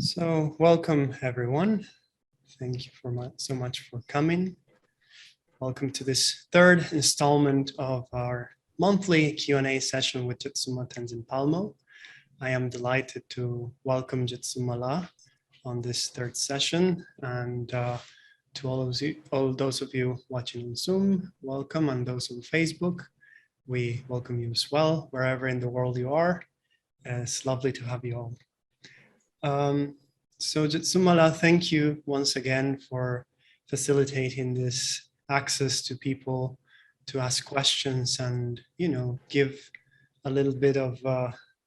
So welcome everyone. Thank you so much for coming. Welcome to this third installment of our monthly Q&A session with Jetsunma Tenzin Palmo. I am delighted to welcome Jetsunma on this third session, and to all those of you watching on Zoom, welcome, and those on Facebook, we welcome you as well, wherever in the world you are. It's lovely to have you all. So Jetsunma, thank you once again for facilitating this access to people to ask questions and, give a little bit of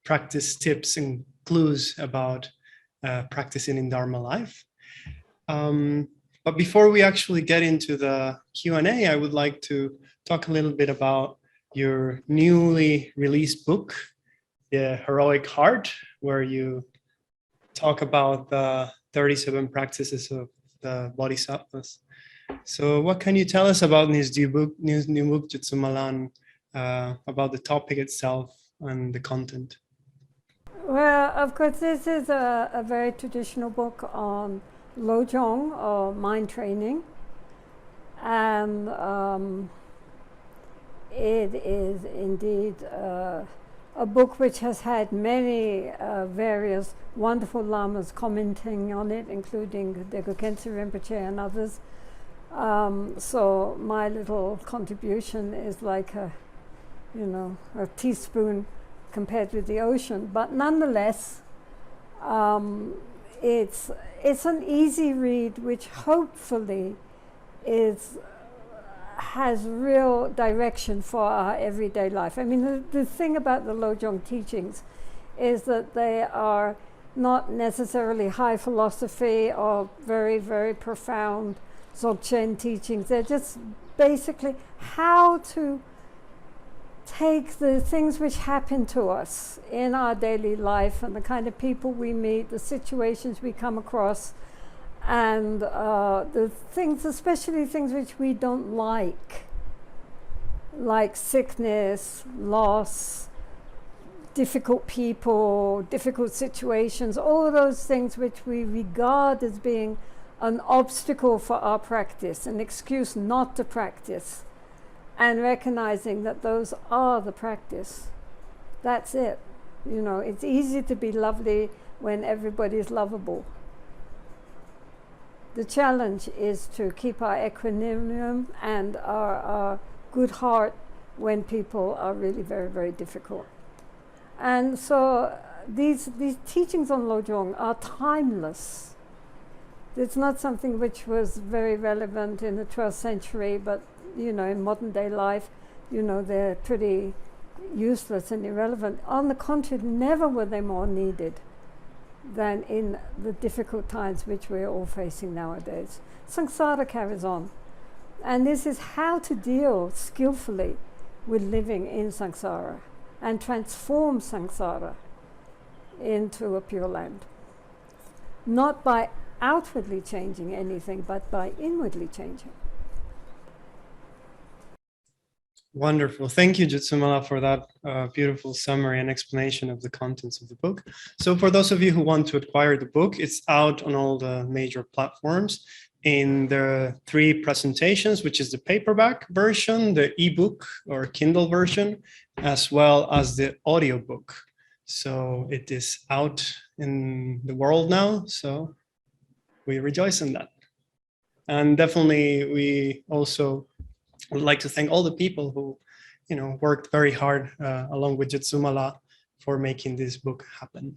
practice tips and clues about practicing in Dharma life. But before we actually get into the Q&A, I would like to talk a little bit about your newly released book, The Heroic Heart, where you talk about the 37 practices of the Bodhisattvas. So what can you tell us about this new book, Jetsunma, about the topic itself and the content? Well, of course, this is a very traditional book on Lojong, or mind training. And it is indeed a book which has had many various wonderful lamas commenting on it, including Degu Khyentse Rinpoche and others. So my little contribution is like a teaspoon compared with the ocean. But nonetheless, it's an easy read, which hopefully has real direction for our everyday life. I mean, the thing about the Lojong teachings is that they are not necessarily high philosophy or very, very profound Dzogchen teachings. They're just basically how to take the things which happen to us in our daily life and the kind of people we meet, the situations we come across, and the things, especially things which we don't like sickness, loss, difficult people, difficult situations, all those things which we regard as being an obstacle for our practice, an excuse not to practice, and recognizing that those are the practice. That's it. It's easy to be lovely when everybody's lovable. The challenge is to keep our equanimity and our good heart when people are really very, very difficult. And so these teachings on Lojong are timeless. It's not something which was very relevant in the 12th century, but in modern day life, they're pretty useless and irrelevant. On the contrary, never were they more needed than in the difficult times which we're all facing nowadays. Samsara carries on. And this is how to deal skillfully with living in samsara and transform samsara into a pure land. Not by outwardly changing anything, but by inwardly changing. Wonderful. Thank you, Jetsunma, for that beautiful summary and explanation of the contents of the book. So for those of you who want to acquire the book, it's out on all the major platforms in the 3 presentations, which is the paperback version, the ebook or Kindle version, as well as the audiobook. So it is out in the world now, so we rejoice in that. And definitely we also would like to thank all the people who, worked very hard along with Jetsunma for making this book happen.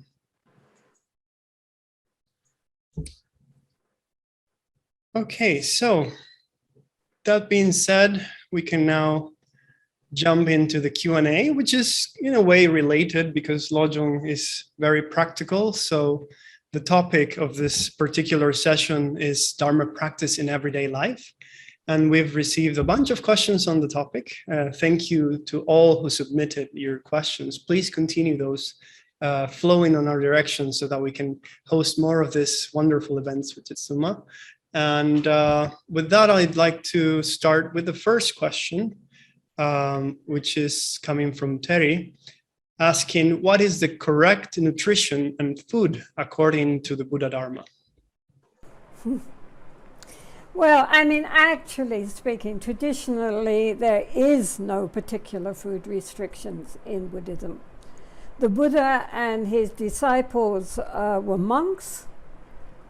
Okay, so that being said, we can now jump into the Q&A, which is in a way related because Lojong is very practical. So the topic of this particular session is Dharma practice in everyday life. And we've received a bunch of questions on the topic. Thank you to all who submitted your questions. Please continue those flowing on our direction so that we can host more of this wonderful events with Jetsunma. And with that, I'd like to start with the first question, which is coming from Terry. asking what is the correct nutrition and food according to the Buddha Dharma? Well, I mean, actually speaking, traditionally, there is no particular food restrictions in Buddhism. The Buddha and his disciples were monks,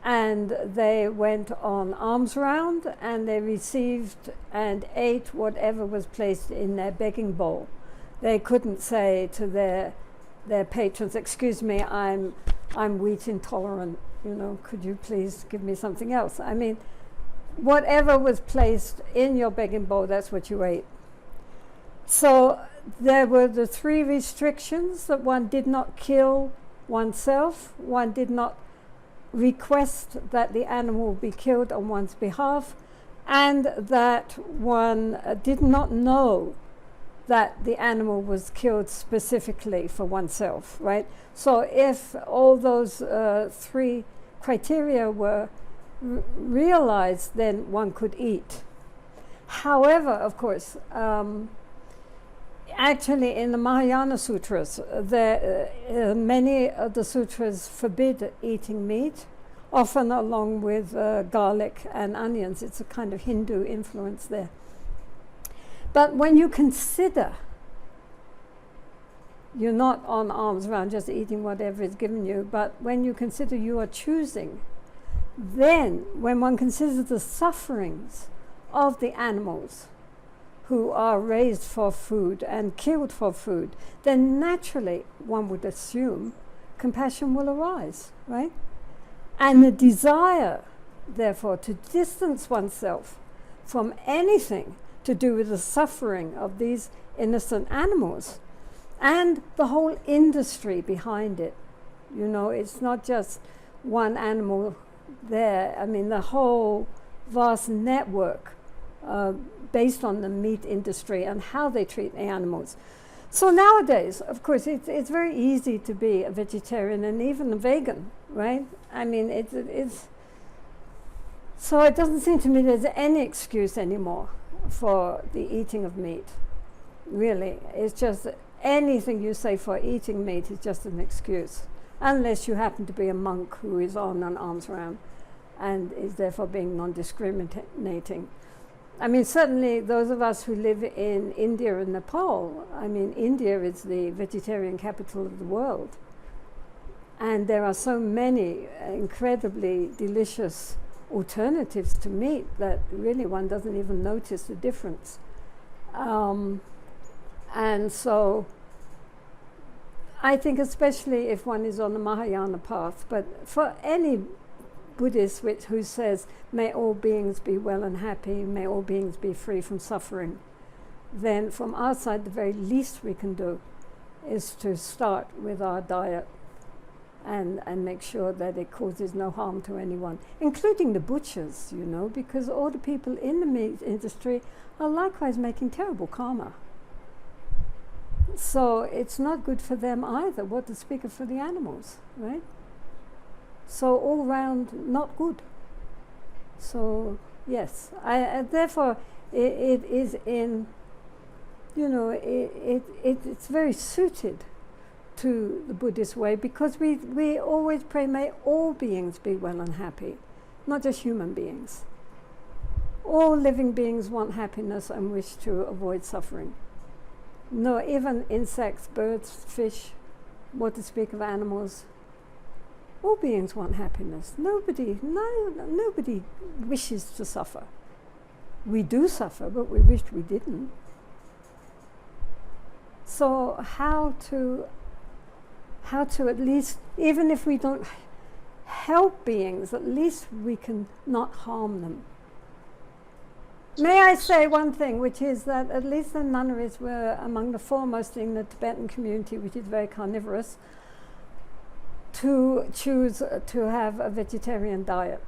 and they went on alms round, and they received and ate whatever was placed in their begging bowl. They couldn't say to their patrons, "Excuse me, I'm wheat intolerant. You know, could you please give me something else?" I mean, whatever was placed in your begging bowl, that's what you ate. So there were the three restrictions: that one did not kill oneself, one did not request that the animal be killed on one's behalf, and that one did not know that the animal was killed specifically for oneself, right? So if all those three criteria were realized, then one could eat. However, of course, actually in the Mahayana sutras, many of the sutras forbid eating meat, often along with garlic and onions. It's a kind of Hindu influence there. But when you consider you're not on alms round just eating whatever is given you, but when you consider you are choosing, then when one considers the sufferings of the animals who are raised for food and killed for food, then naturally one would assume compassion will arise, right? And the desire, therefore, to distance oneself from anything to do with the suffering of these innocent animals and the whole industry behind it. You know, it's not just one animal there. I mean, the whole vast network based on the meat industry and how they treat the animals. So nowadays, of course, it's very easy to be a vegetarian and even a vegan, right? I mean, it's so it doesn't seem to me there's any excuse anymore for the eating of meat. Really, it's just anything you say for eating meat is just an excuse, unless you happen to be a monk who is on an alms round and is therefore being non-discriminating. I mean, certainly those of us who live in India and Nepal, I mean, India is the vegetarian capital of the world. And there are so many incredibly delicious alternatives to meat that really one doesn't even notice the difference. And so I think especially if one is on the Mahayana path, but for any Buddhist who says, may all beings be well and happy, may all beings be free from suffering, then from our side, the very least we can do is to start with our diet and make sure that it causes no harm to anyone, including the butchers, you know, because all the people in the meat industry are likewise making terrible karma. So it's not good for them either, what to speak of for the animals, right? So all round, not good. So yes, therefore it is in, you know, it's very suited to the Buddhist way, because we always pray, may all beings be well and happy, not just human beings. All living beings want happiness and wish to avoid suffering. No, even insects, birds, fish, what to speak of animals, all beings want happiness. Nobody wishes to suffer. We do suffer, but we wish we didn't. So how to at least, even if we don't help beings, at least we can not harm them. May I say one thing, which is that at least the nunneries were among the foremost in the Tibetan community, which is very carnivorous, to choose to have a vegetarian diet.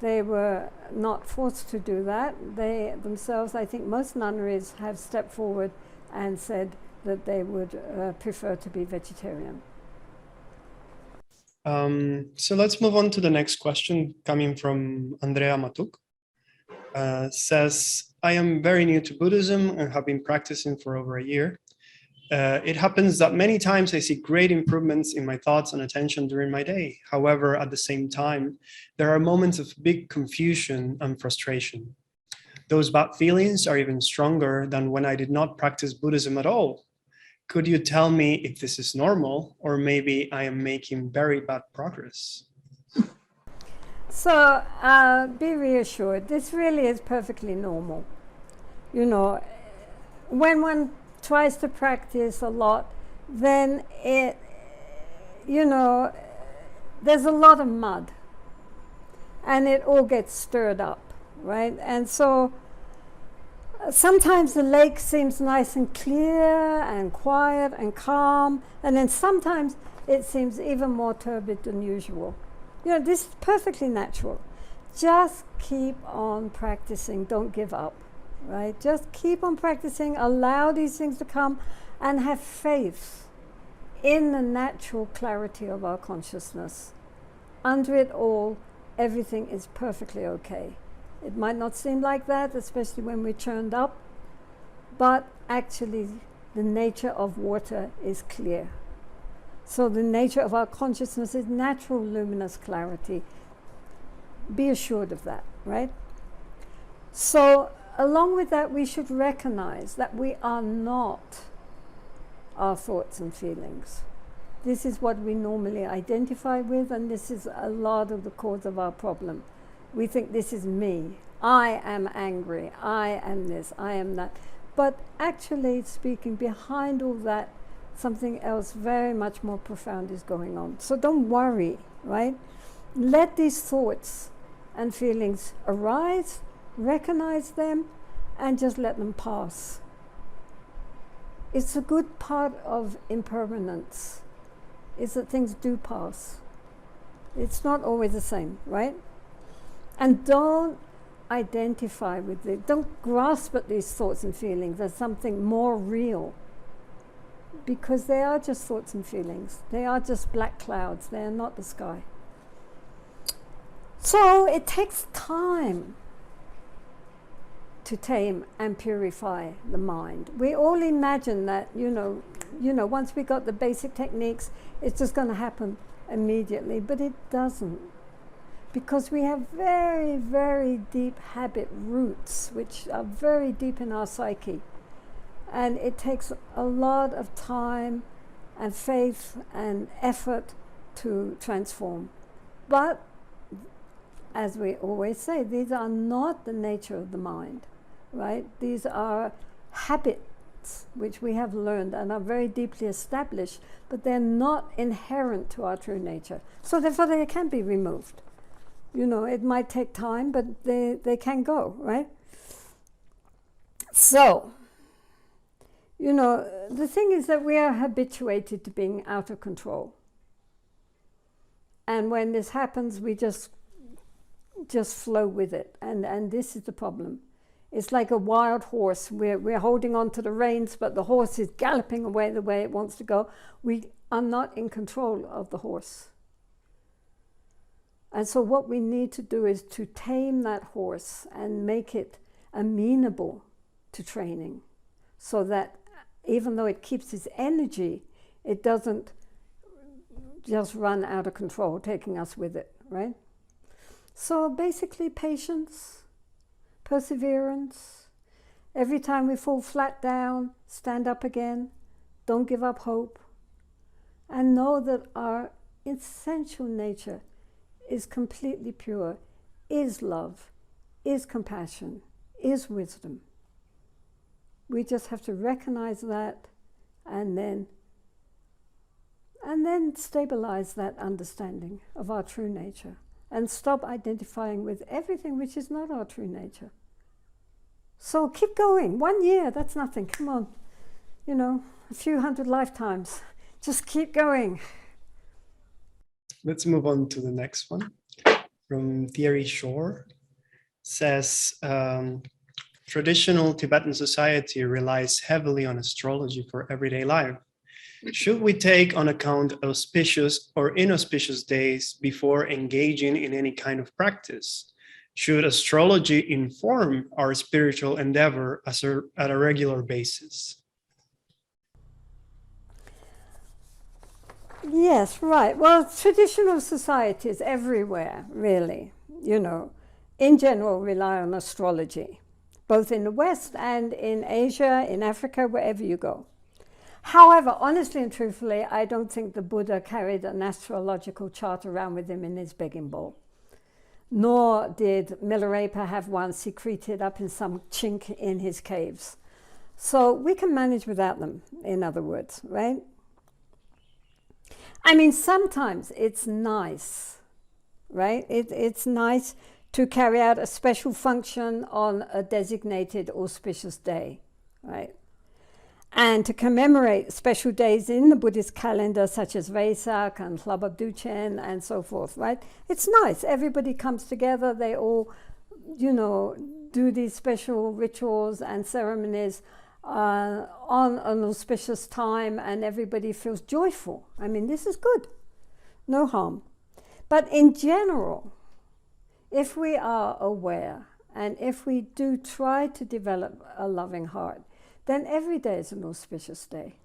They were not forced to do that. They themselves, I think most nunneries have stepped forward and said that they would prefer to be vegetarian. So let's move on to the next question coming from Andrea Matuk. Says, I am very new to Buddhism and have been practicing for over a year. It happens that many times I see great improvements in my thoughts and attention during my day. However, at the same time, there are moments of big confusion and frustration. Those bad feelings are even stronger than when I did not practice Buddhism at all. Could you tell me if this is normal, or maybe I am making very bad progress? So be reassured, this really is perfectly normal. You know, when one tries to practice a lot, then it, you know, there's a lot of mud and it all gets stirred up, right? And so sometimes the lake seems nice and clear and quiet and calm, and then sometimes it seems even more turbid than usual. You know, this is perfectly natural. Just keep on practicing, don't give up, right? Just keep on practicing, allow these things to come, and have faith in the natural clarity of our consciousness. Under it all, everything is perfectly okay. It might not seem like that, especially when we're churned up, but actually the nature of water is clear. So the nature of our consciousness is natural luminous clarity. Be assured of that, right? So along with that, we should recognize that we are not our thoughts and feelings. This is what we normally identify with, and this is a lot of the cause of our problem. We think this is me. I am angry. I am this. I am that. But actually speaking, behind all that, something else very much more profound is going on. So don't worry, right? Let these thoughts and feelings arise, recognize them, and just let them pass. It's a good part of impermanence, is that things do pass. It's not always the same, right? And don't identify with it. Don't grasp at these thoughts and feelings as something more real, because they are just thoughts and feelings. They are just black clouds. They are not the sky. So it takes time to tame and purify the mind. We all imagine that, you know, once we got the basic techniques, it's just going to happen immediately, but it doesn't. Because we have very, very deep habit roots, which are very deep in our psyche. And it takes a lot of time and faith and effort to transform. But, as we always say, these are not the nature of the mind, right? These are habits which we have learned and are very deeply established, but they're not inherent to our true nature. So therefore they can be removed. You know, it might take time, but they can go, right? So, you know, the thing is that we are habituated to being out of control. And when this happens, we just flow with it. And this is the problem. It's like a wild horse. We're holding on to the reins, but the horse is galloping away the way it wants to go. We are not in control of the horse. And so what we need to do is to tame that horse and make it amenable to training, so that even though it keeps its energy, it doesn't just run out of control, taking us with it, right? So basically patience, perseverance. Every time we fall flat down, stand up again. Don't give up hope. And know that our essential nature is completely pure, is love, is compassion, is wisdom. We just have to recognize that and then stabilize that understanding of our true nature and stop identifying with everything which is not our true nature. So keep going. 1 year, that's nothing. Come on. You know, a few hundred lifetimes. Just keep going. Let's move on to the next one. From Thierry Shore. Says, traditional Tibetan society relies heavily on astrology for everyday life. Should we take on account auspicious or inauspicious days before engaging in any kind of practice? Should astrology inform our spiritual endeavor at a regular basis? Yes, right. Well, traditional societies everywhere, really, you know, in general rely on astrology, both in the West and in Asia, in Africa, wherever you go. However, honestly and truthfully, I don't think the Buddha carried an astrological chart around with him in his begging bowl. Nor did Milarepa have one secreted up in some chink in his caves. So we can manage without them, in other words, right? I mean, sometimes it's nice, right? It's nice to carry out a special function on a designated auspicious day, right? And to commemorate special days in the Buddhist calendar, such as Vesak and Hlabab Duchen and so forth, right? It's nice. Everybody comes together. They all, you know, do these special rituals and ceremonies on an auspicious time, and everybody feels joyful. I mean, this is good. No harm. But in general, if we are aware and if we do try to develop a loving heart, then every day is an auspicious day,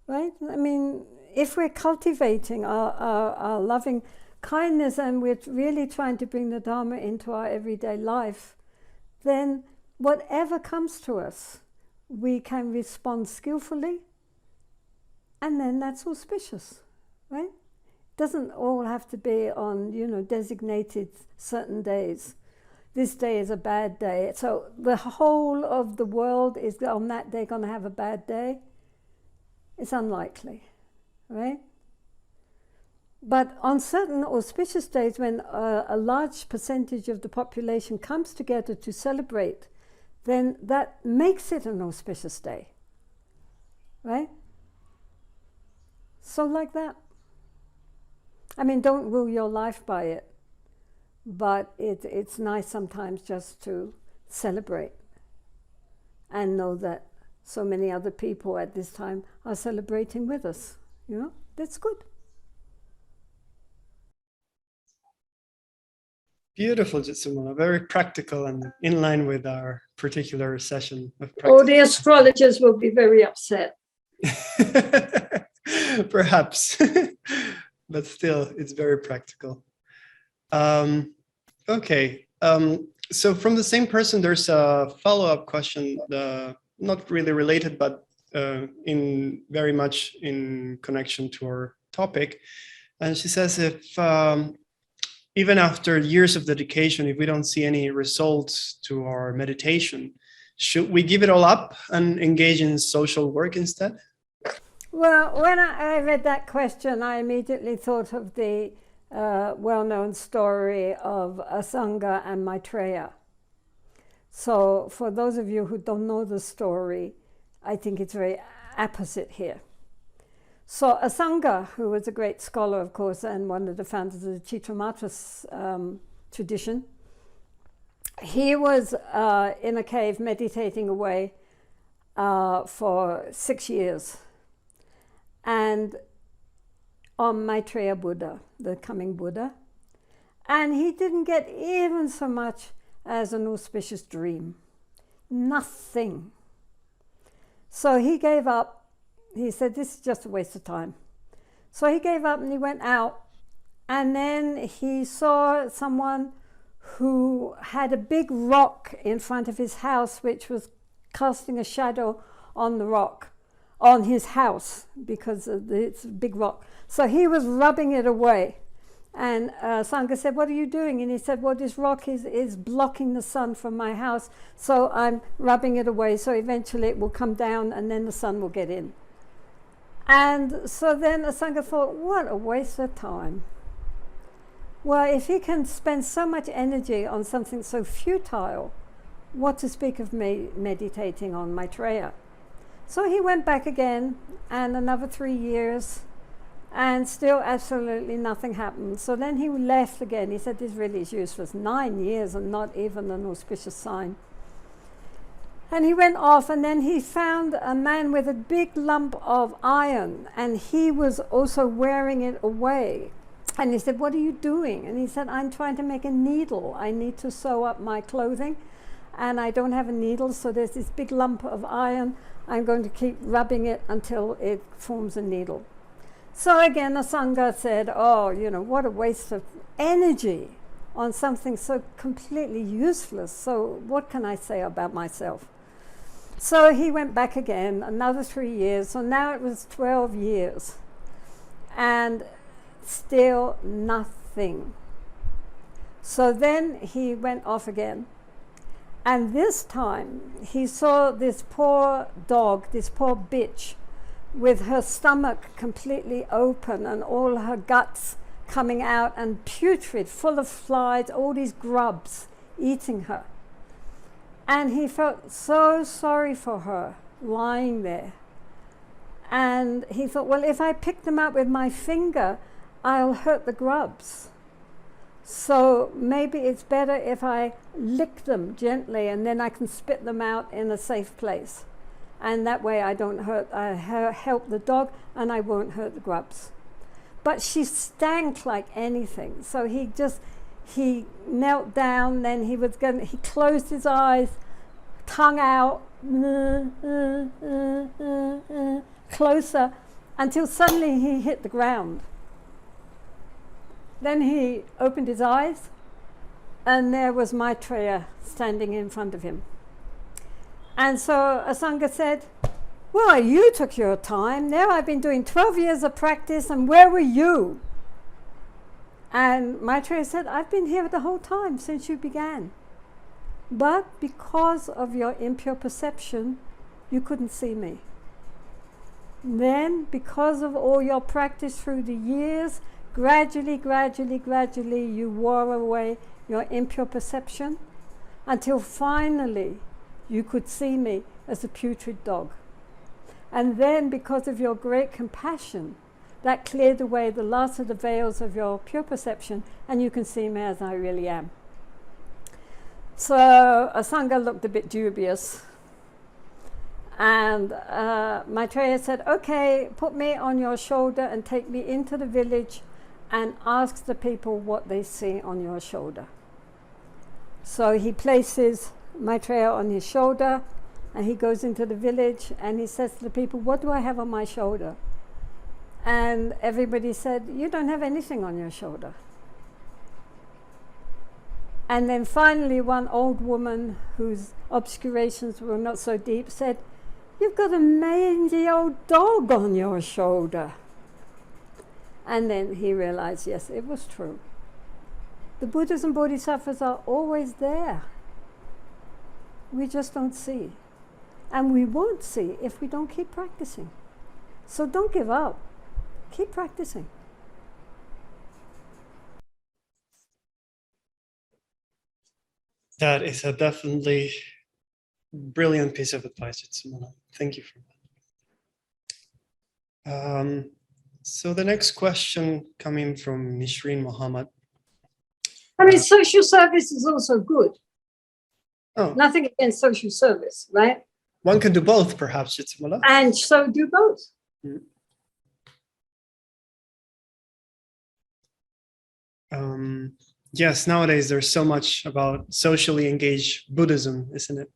right? I mean, if we're cultivating our loving kindness and we're really trying to bring the Dharma into our everyday life, then whatever comes to us, we can respond skillfully, and then that's auspicious, right? It doesn't all have to be on, you know, designated certain days. This day is a bad day, so the whole of the world is on that day going to have a bad day. It's unlikely, right? But on certain auspicious days, when a large percentage of the population comes together to celebrate, then that makes it an auspicious day, right? So like that. I mean, don't rule your life by it. But it's nice sometimes just to celebrate and know that so many other people at this time are celebrating with us. You know, that's good. Beautiful, Jetsunma. Very practical and in line with our particular session of practice. Oh, the astrologers will be very upset. Perhaps, but still, it's very practical. Okay, so from the same person, there's a follow-up question, not really related, but in very much in connection to our topic. And she says, if even after years of dedication, if we don't see any results to our meditation, should we give it all up and engage in social work instead? Well, when I read that question, I immediately thought of the well-known story of Asanga and Maitreya. So for those of you who don't know the story, I think it's very apposite here. So Asanga, who was a great scholar, of course, and one of the founders of the Chittamatra tradition, he was in a cave meditating away for 6 years. And on Maitreya Buddha, the coming Buddha, and he didn't get even so much as an auspicious dream. Nothing. So he gave up. He said, this is just a waste of time. So he gave up and he went out, and then he saw someone who had a big rock in front of his house, which was casting a shadow on the rock, on his house, because it's a big rock. So he was rubbing it away. And Sangha said, what are you doing? And he said, well, this rock is blocking the sun from my house, so I'm rubbing it away, so eventually it will come down and then the sun will get in. And so then Sangha thought, what a waste of time. Well, if he can spend so much energy on something so futile, what to speak of meditating on Maitreya? So he went back again, and another 3 years, and still absolutely nothing happened. So then he left again. He said, this really is useless. 9 years and not even an auspicious sign. And he went off, and then he found a man with a big lump of iron, and he was also wearing it away. And he said, what are you doing? And he said, I'm trying to make a needle. I need to sew up my clothing, and I don't have a needle, so there's this big lump of iron. I'm going to keep rubbing it until it forms a needle. So again, the Sangha said, oh, what a waste of energy on something so completely useless. So what can I say about myself? So he went back again, another 3 years. So now it was 12 years. And still nothing. So then he went off again. And this time he saw this poor dog, this poor bitch, with her stomach completely open and all her guts coming out and putrid, full of flies, all these grubs eating her. And he felt so sorry for her lying there. And he thought, well, if I pick them up with my finger, I'll hurt the grubs. So maybe it's better if I lick them gently and then I can spit them out in a safe place. And that way I don't hurt, I help the dog and I won't hurt the grubs. But she stank like anything. So he knelt down, then he closed his eyes, tongue out, closer, until suddenly he hit the ground. Then he opened his eyes, and there was Maitreya standing in front of him. And so Asanga said, well, you took your time. Now I've been doing 12 years of practice, and where were you? And Maitreya said, I've been here the whole time since you began. But because of your impure perception, you couldn't see me. Then, because of all your practice through the years, gradually, you wore away your impure perception until finally you could see me as a putrid dog. And then, because of your great compassion, that cleared away the last of the veils of your pure perception, and you can see me as I really am. So Asanga looked a bit dubious. And Maitreya said, okay, put me on your shoulder and take me into the village and ask the people what they see on your shoulder. So he places Maitreya on his shoulder and he goes into the village and he says to the people, what do I have on my shoulder? And everybody said, you don't have anything on your shoulder. And then finally one old woman whose obscurations were not so deep said, you've got a mangy old dog on your shoulder. And then he realized, yes, it was true. The Buddhas and Bodhisattvas are always there. We just don't see. And we won't see if we don't keep practicing. So don't give up. Keep practicing. That is a definitely brilliant piece of advice, Jetsunma. Thank you for that. So the next question coming from Nishreen Muhammad. I mean, social service is also good. Oh. Nothing against social service, right? One can do both, perhaps, Jetsunma. And so do both. Yes, nowadays there's so much about socially engaged Buddhism, isn't it?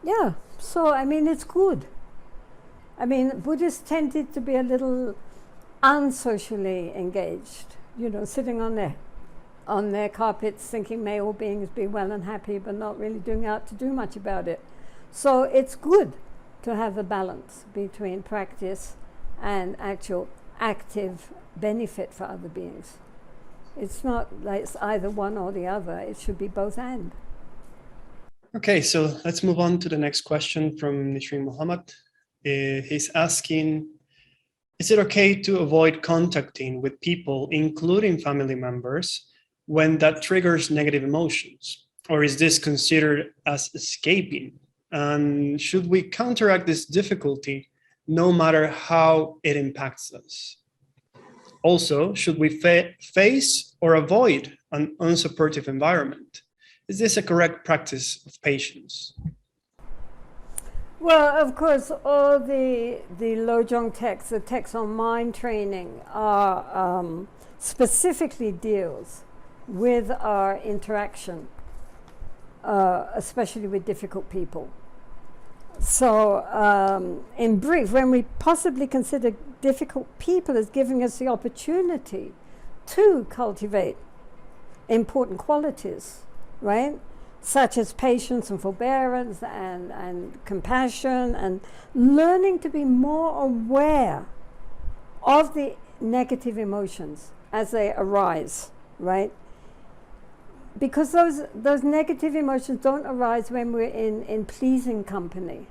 Yeah, so I mean, it's good. I mean, Buddhists tended to be a little unsocially engaged, sitting on their carpets thinking may all beings be well and happy, but not really doing out to do much about it. So it's good to have a balance between practice and actual active benefit for other beings. It's not like it's either one or the other. It should be both and. Okay, so let's move on to the next question from Nishreen Muhammad. He's asking, is it okay to avoid contacting with people, including family members, when that triggers negative emotions? Or is this considered as escaping? And should we counteract this difficulty no matter how it impacts us? Also, should we face or avoid an unsupportive environment? Is this a correct practice of patience? Well, of course, all the Lojong texts, the texts on mind training, are specifically deals with our interaction, especially with difficult people. So, in brief, when we possibly consider difficult people as giving us the opportunity to cultivate important qualities, right? Such as patience and forbearance and compassion, and learning to be more aware of the negative emotions as they arise, right? Because those negative emotions don't arise when we're in pleasing company.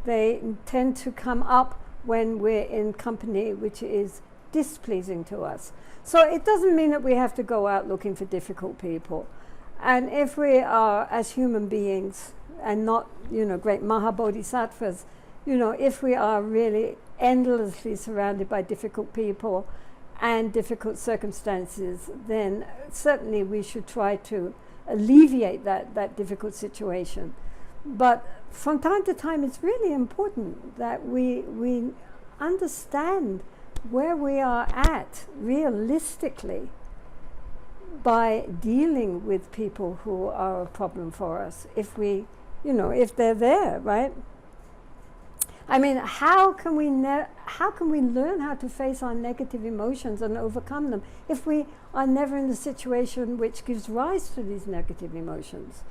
They tend to come up when we're in company which is displeasing to us. So it doesn't mean that we have to go out looking for difficult people. And if we are, as human beings, and not, great Mahabodhisattvas, if we are really endlessly surrounded by difficult people and difficult circumstances, then certainly we should try to alleviate that difficult situation. But from time to time, it's really important that we understand where we are at realistically by dealing with people who are a problem for us, if they're there, right? I mean, how can we learn how to face our negative emotions and overcome them if we are never in the situation which gives rise to these negative emotions?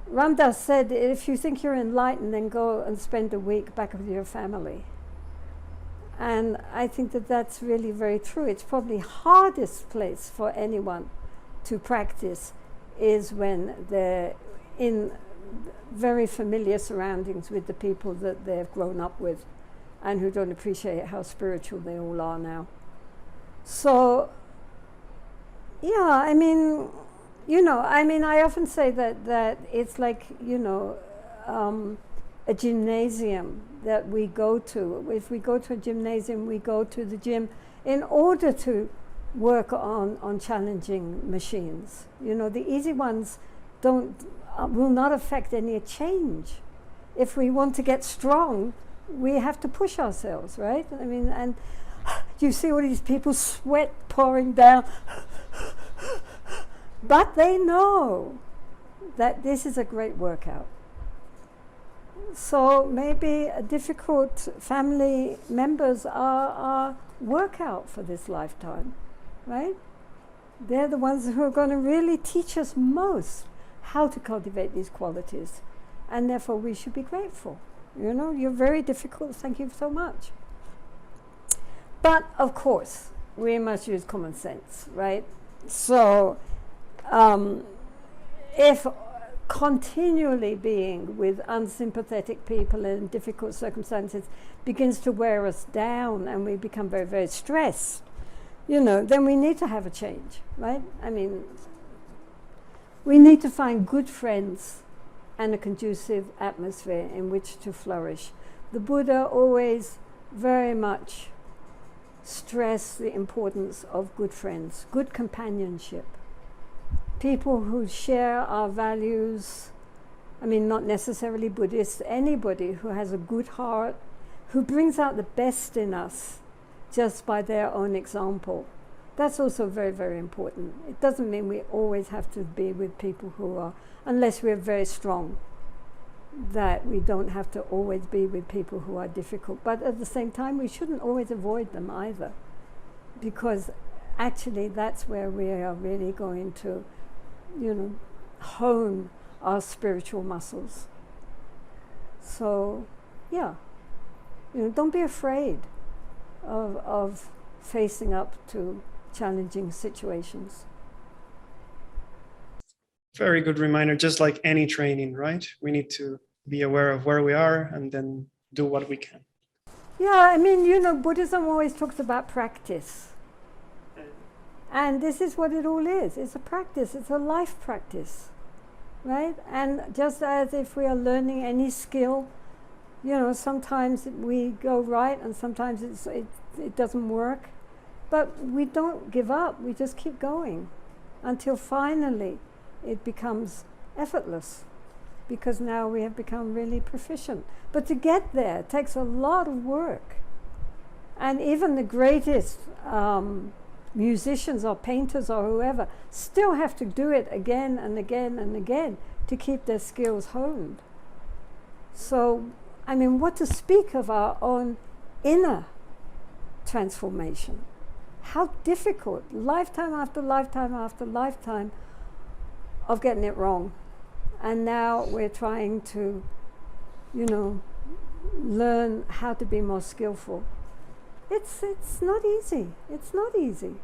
Ram Dass said, if you think you're enlightened, then go and spend a week back with your family. And I think that that's really very true. It's probably hardest place for anyone to practice is when they're in very familiar surroundings with the people that they've grown up with and who don't appreciate how spiritual they all are now. So, yeah, I often say that it's like, a gymnasium that we go to. If we go to a gymnasium, we go to the gym in order to work on challenging machines. The easy ones will not affect any change. If we want to get strong, we have to push ourselves, right? And you see all these people, sweat pouring down, but they know that this is a great workout. So maybe difficult family members are workout for this lifetime, right? They're the ones who are going to really teach us most how to cultivate these qualities. And therefore we should be grateful. You're very difficult, thank you so much. But of course, we must use common sense, right? So if continually being with unsympathetic people in difficult circumstances begins to wear us down and we become very, very stressed, then we need to have a change, right? We need to find good friends and a conducive atmosphere in which to flourish. The Buddha always very much stressed the importance of good friends, good companionship. People who share our values, not necessarily Buddhists, anybody who has a good heart, who brings out the best in us just by their own example. That's also very, very important. It doesn't mean we always have to be with people who are, unless we're very strong, that we don't have to always be with people who are difficult. But at the same time, we shouldn't always avoid them either, because actually that's where we are really going to hone our spiritual muscles. So, yeah, don't be afraid of facing up to challenging situations. Very good reminder, just like any training, right? We need to be aware of where we are and then do what we can. Yeah, Buddhism always talks about practice. And this is what it all is. It's a practice. It's a life practice, right? And just as if we are learning any skill, sometimes we go right and sometimes it doesn't work. But we don't give up. We just keep going until finally it becomes effortless, because now we have become really proficient. But to get there takes a lot of work. And even the greatest musicians or painters or whoever still have to do it again and again and again to keep their skills honed. So, I mean, what to speak of our own inner transformation? How difficult, lifetime after lifetime after lifetime of getting it wrong. And now we're trying to, learn how to be more skillful. It's not easy. It's not easy.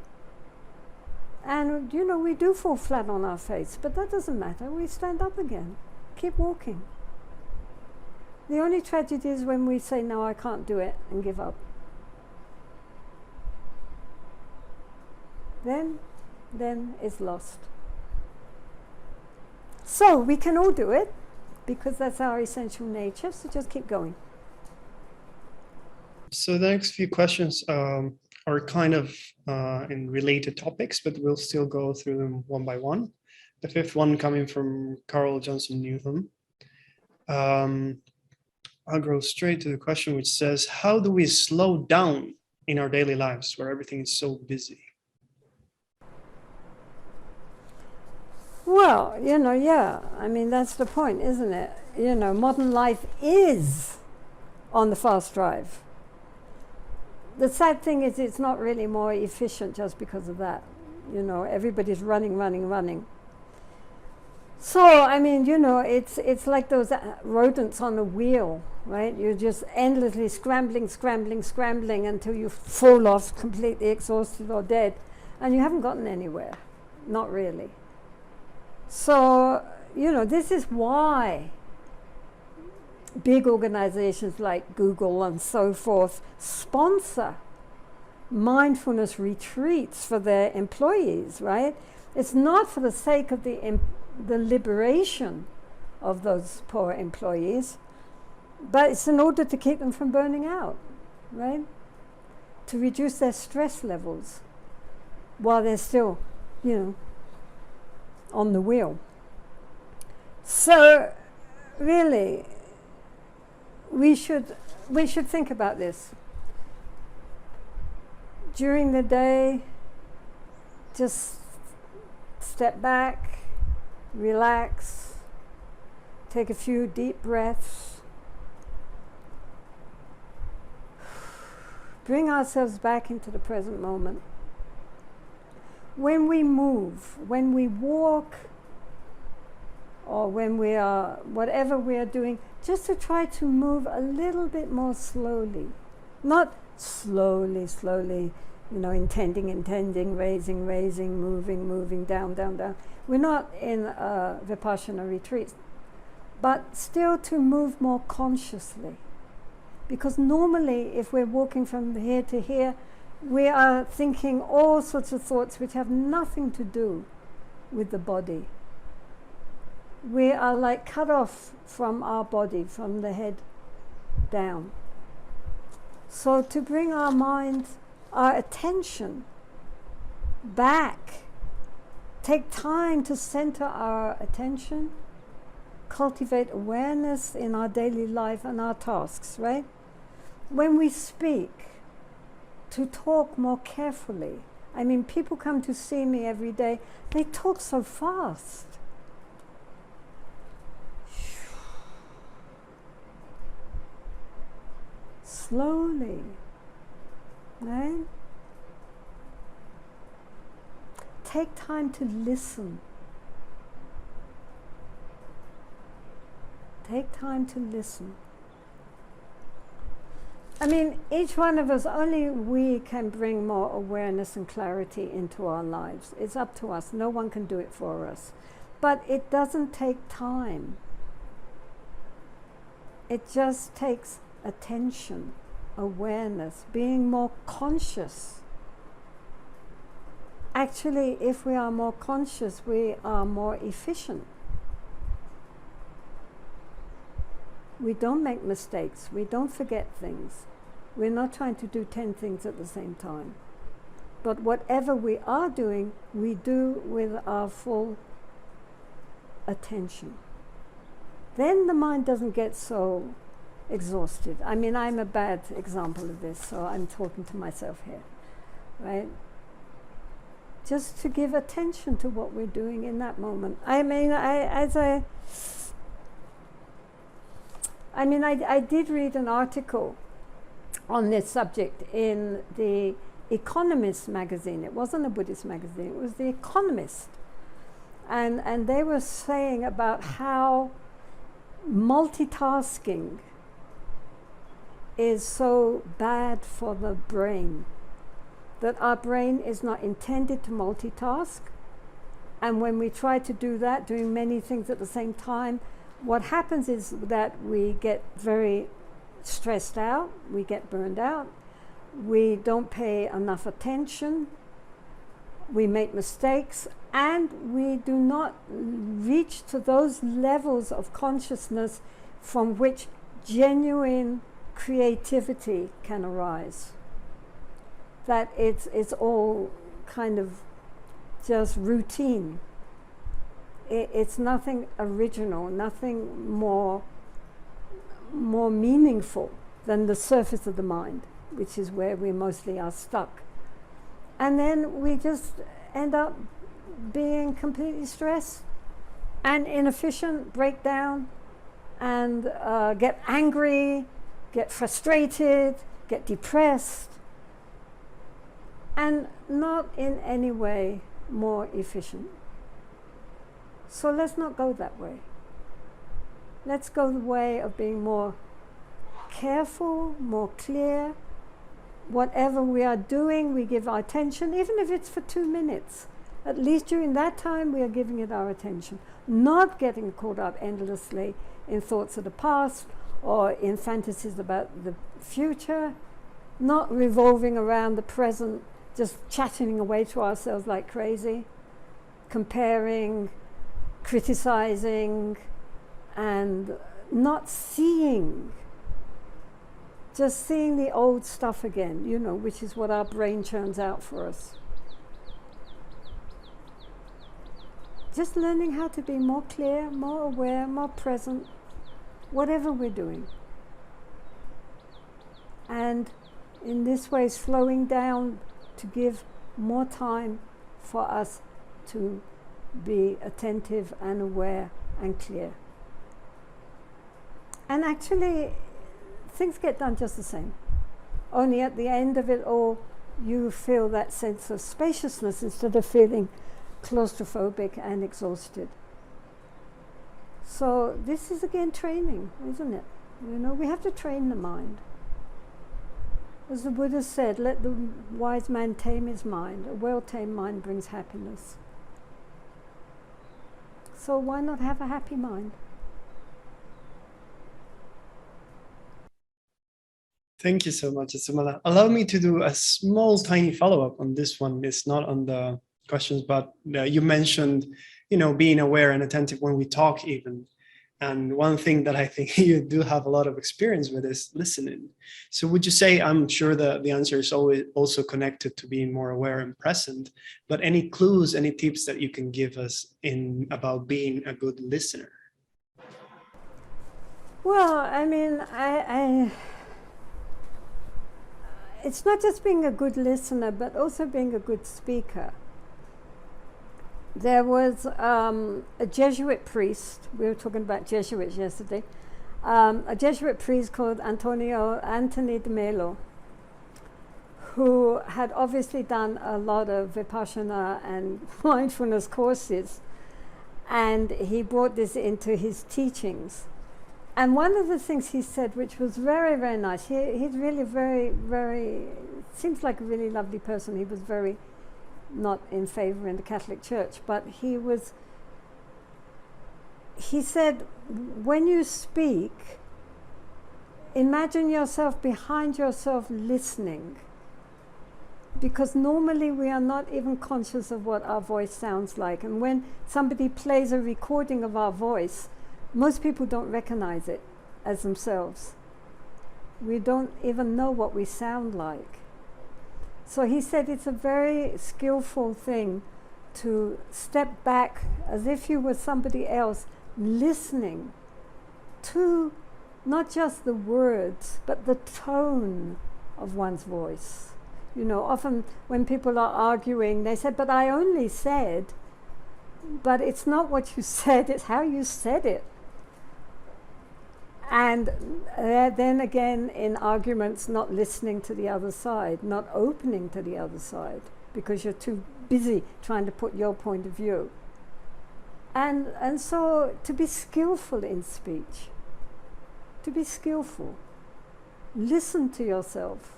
And, we do fall flat on our face, but that doesn't matter. We stand up again. Keep walking. The only tragedy is when we say, no, I can't do it, and give up. Then it's lost. So we can all do it, because that's our essential nature, so just keep going. So the next few questions are kind of in related topics, but we'll still go through them one by one. The fifth one coming from Carl Johnson Newham. I'll go straight to the question, which says, how do we slow down in our daily lives where everything is so busy? Well, yeah, I mean, that's the point, isn't it? Modern life is on the fast drive. The sad thing is it's not really more efficient just because of that. Everybody's running. So, I mean, it's like those rodents on a wheel, right? You're just endlessly scrambling until you fall off completely exhausted or dead. And you haven't gotten anywhere. Not really. So, this is why big organizations like Google and so forth sponsor mindfulness retreats for their employees, right? It's not for the sake of the liberation of those poor employees, but it's in order to keep them from burning out, right? To reduce their stress levels while they're still, on the wheel. So, really, we should think about this. During the day, just step back, relax, take a few deep breaths, bring ourselves back into the present moment. When we move, when we walk, or when we are, whatever we are doing, just to try to move a little bit more slowly. Not slowly, intending, raising, moving, down. We're not in a Vipassana retreat, but still to move more consciously. Because normally, if we're walking from here to here, we are thinking all sorts of thoughts which have nothing to do with the body. We are like cut off from our body, from the head down. So to bring our mind, our attention back, take time to center our attention, cultivate awareness in our daily life and our tasks, right? When we speak, to talk more carefully. I mean, people come to see me every day, they talk so fast. Slowly, right? Take time to listen. Take time to listen. I mean, each one of us, only we can bring more awareness and clarity into our lives. It's up to us. No one can do it for us. But it doesn't take time. It just takes attention, awareness, being more conscious. Actually, if we are more conscious, we are more efficient. We don't make mistakes. We don't forget things. We're not trying to do 10 things at the same time. But whatever we are doing, we do with our full attention. Then the mind doesn't get so exhausted. I mean, I'm a bad example of this, so I'm talking to myself here, right? Just to give attention to what we're doing in that moment. I mean, I mean, I did read an article on this subject in the Economist magazine. It wasn't a Buddhist magazine, it was the Economist. And they were saying about how multitasking is so bad for the brain, that our brain is not intended to multitask. And when we try to do that, doing many things at the same time, what happens is that we get very stressed out, we get burned out, we don't pay enough attention, we make mistakes, and we do not reach to those levels of consciousness from which genuine creativity can arise. That it's all kind of just routine. It's nothing original, nothing more meaningful than the surface of the mind, which is where we mostly are stuck. And then we just end up being completely stressed and inefficient, break down, and get angry, get frustrated, get depressed, and not in any way more efficient. So let's not go that way. Let's go the way of being more careful, more clear. Whatever we are doing, we give our attention, even if it's for 2 minutes. At least during that time, we are giving it our attention, not getting caught up endlessly in thoughts of the past or in fantasies about the future, not revolving around the present, just chatting away to ourselves like crazy, comparing, criticizing, and not seeing, just seeing the old stuff again, you know, which is what our brain churns out for us. Just learning how to be more clear, more aware, more present, whatever we're doing. And in this way, slowing down to give more time for us to be attentive and aware and clear. And actually, things get done just the same. Only at the end of it all, you feel that sense of spaciousness instead of feeling claustrophobic and exhausted. So this is again training, isn't it? You know, we have to train the mind. As the Buddha said, let the wise man tame his mind. A well-tamed mind brings happiness. So why not have a happy mind? Thank you so much, Jetsunma. Allow me to do a small, tiny follow-up on this one. It's not on the questions, but you mentioned, you know, being aware and attentive when we talk even. And one thing that I think you do have a lot of experience with is listening. So would you say, I'm sure that the answer is always also connected to being more aware and present, but any clues, any tips that you can give us in about being a good listener? Well, I mean, it's not just being a good listener, but also being a good speaker. There was a Jesuit priest, we were talking about Jesuits yesterday, a Jesuit priest called Anthony de Melo, who had obviously done a lot of Vipassana and mindfulness courses, and he brought this into his teachings. And one of the things he said, which was very, very nice, he's really very, seems like a really lovely person. He was very not in favor in the Catholic Church, but he said, when you speak, imagine yourself behind yourself listening, because normally we are not even conscious of what our voice sounds like. And when somebody plays a recording of our voice, most people don't recognize it as themselves. We don't even know what we sound like. So he said it's a very skillful thing to step back as if you were somebody else, listening to not just the words, but the tone of one's voice. You know, often when people are arguing, they say, but I only said, but it's not what you said, it's how you said it. And then again, in arguments, not listening to the other side, not opening to the other side, because you're too busy trying to put your point of view. And so to be skillful in speech, to be skillful, listen to yourself,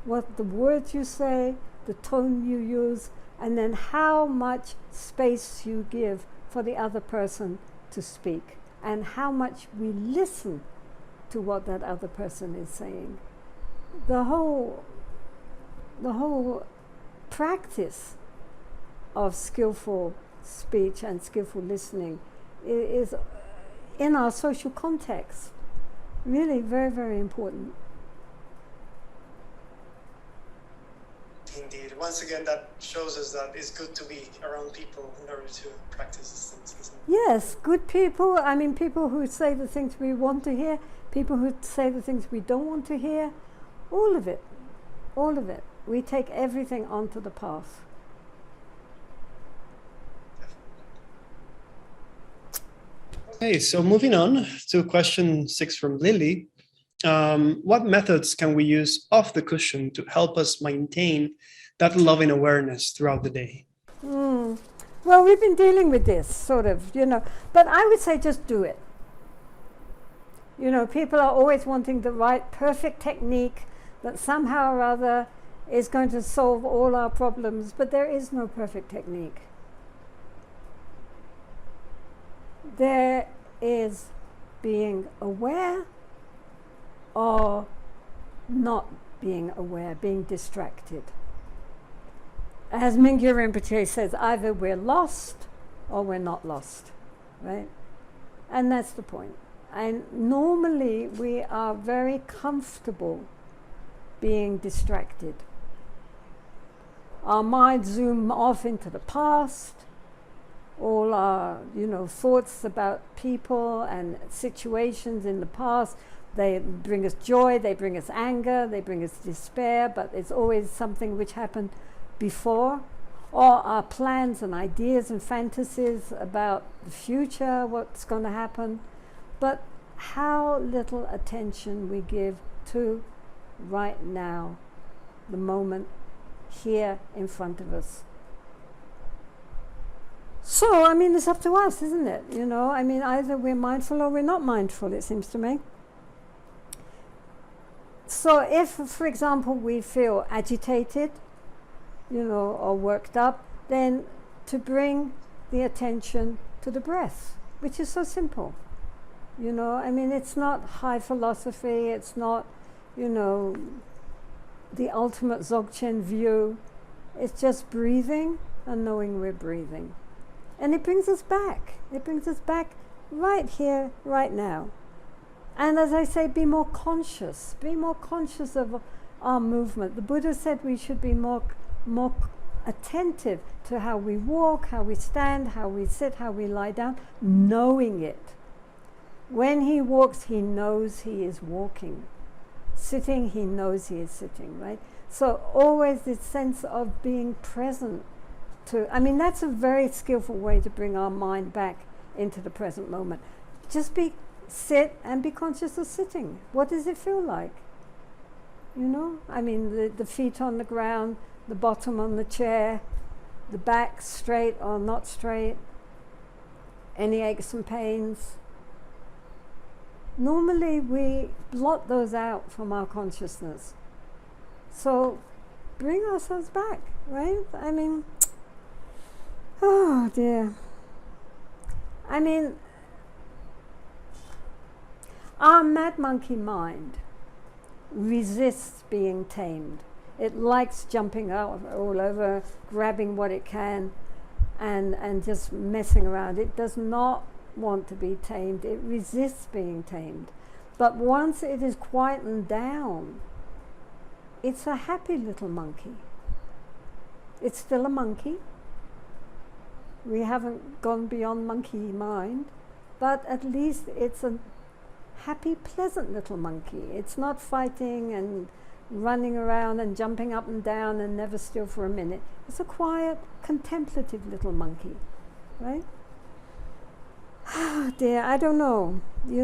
what the words you say, the tone you use, and then how much space you give for the other person to speak, and how much we listen to what that other person is saying. The whole practice of skillful speech and skillful listening is in our social context really very, very important. Indeed. Once again, that shows us that it's good to be around people in order to practice these things, isn't it? Yes, good people. I mean, people who say the things we want to hear, people who say the things we don't want to hear, all of it. All of it. We take everything onto the path. Okay, so moving on to question 6 from Lily. What methods can we use off the cushion to help us maintain that loving awareness throughout the day? Well, we've been dealing with this, sort of, but I would say just do it. People are always wanting the right, perfect technique that somehow or other is going to solve all our problems, but there is no perfect technique. There is being aware or not being aware, being distracted. As Mingyur Rinpoche says, either we're lost or we're not lost, right? And that's the point. And normally we are very comfortable being distracted. Our minds zoom off into the past. All our, thoughts about people and situations in the past, they bring us joy, they bring us anger, they bring us despair, but it's always something which happened before. Or our plans and ideas and fantasies about the future, what's going to happen. But how little attention we give to right now, the moment here in front of us. So, it's up to us, isn't it? Either we're mindful or we're not mindful, it seems to me. So if, for example, we feel agitated, or worked up, then to bring the attention to the breath, which is so simple. It's not high philosophy, it's not, the ultimate Dzogchen view. It's just breathing and knowing we're breathing. And it brings us back. It brings us back right here, right now. And as I say, be more conscious. Be more conscious of our movement. The Buddha said we should be more attentive to how we walk, how we stand, how we sit, how we lie down, knowing it. When he walks, he knows he is walking. Sitting, he knows he is sitting, right? So always this sense of being present. That's a very skillful way to bring our mind back into the present moment. Just sit and be conscious of sitting. What does it feel like? The feet on the ground, the bottom on the chair, the back straight or not straight, any aches and pains. Normally we blot those out from our consciousness. So bring ourselves back, right? Oh dear. Our mad monkey mind resists being tamed. It likes jumping out all over, grabbing what it can, and just messing around. It does not want to be tamed. It resists being tamed. But once it is quietened down, it's a happy little monkey. It's still a monkey. We haven't gone beyond monkey mind, but at least it's a happy, pleasant little monkey. It's not fighting and running around and jumping up and down and never still for a minute. It's a quiet, contemplative little monkey, right? Dear, I don't know. You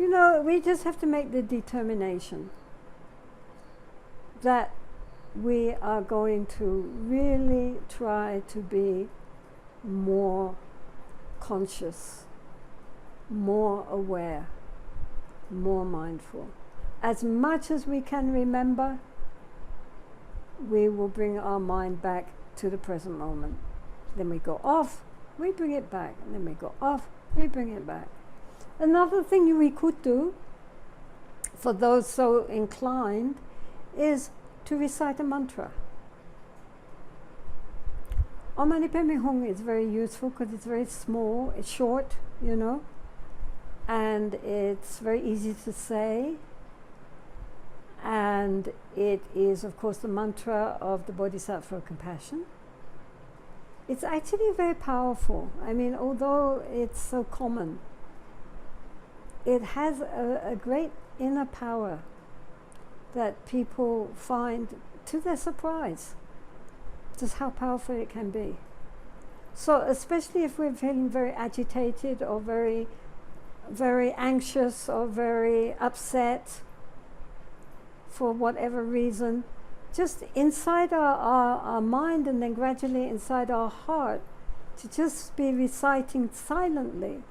know, we just have to make the determination that we are going to really try to be more conscious, more aware, more mindful. As much as we can remember, we will bring our mind back to the present moment. Then we go off, we bring it back, and then we go off, we bring it back. Another thing we could do, for those so inclined, is to recite a mantra. Om Mani Padme Hum is very useful because it's very small, it's short, and it's very easy to say. And it is, of course, the mantra of the Bodhisattva of compassion. It's actually very powerful. I mean, although it's so common, it has a great inner power that people find, to their surprise, just how powerful it can be. So especially if we're feeling very agitated or very, very anxious or very upset for whatever reason, just inside our mind and then gradually inside our heart, to just be reciting silently,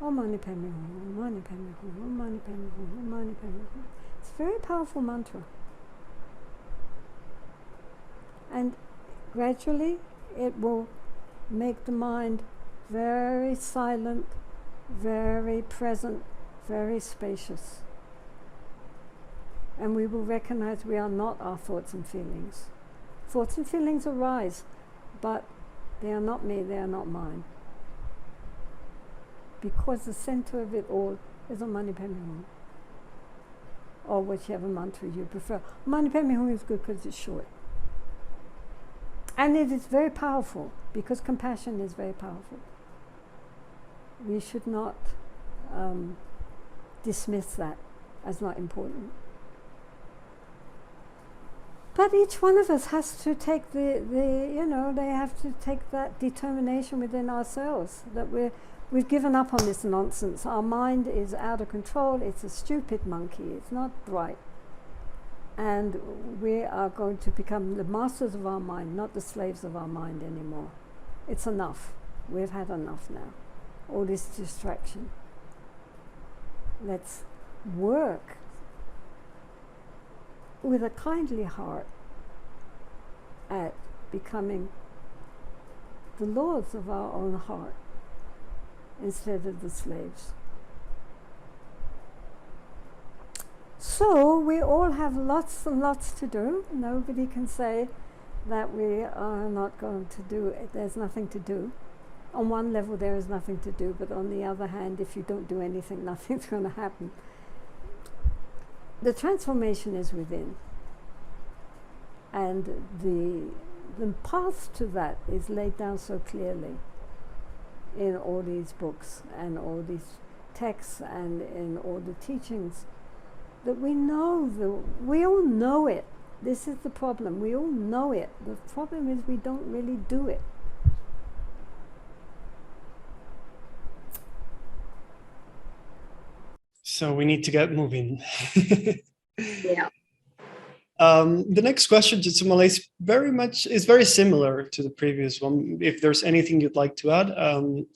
Om Mani Padme Hum, Om Mani Padme Hum, Om Mani Padme Hum, Om Mani Padme Hum. It's a very powerful mantra. And gradually it will make the mind very silent, very present, very spacious. And we will recognize we are not our thoughts and feelings. Thoughts and feelings arise, but they are not me, they are not mine. Because the center of it all is Om Mani Padme Hum, or whichever mantra you prefer. Om Mani Padme Hum is good because it's short. And it is very powerful, because compassion is very powerful. We should not dismiss that as not important. But each one of us has to take they have to take that determination within ourselves, that we've given up on this nonsense. Our mind is out of control, it's a stupid monkey, it's not bright. And we are going to become the masters of our mind, not the slaves of our mind anymore. It's enough. We've had enough now. All this distraction. Let's work with a kindly heart at becoming the lords of our own heart instead of the slaves. So we all have lots and lots to do. Nobody can say that we are not going to do it. There's nothing to do. On one level there is nothing to do, but on the other hand, if you don't do anything, nothing's going to happen. The transformation is within. And the path to that is laid down so clearly in all these books and all these texts and in all the teachings, that we all know it. This is the problem. We all know it. The problem is we don't really do it. So we need to get moving. Yeah. The next question, Jetsunma, is very similar to the previous one. If there's anything you'd like to add,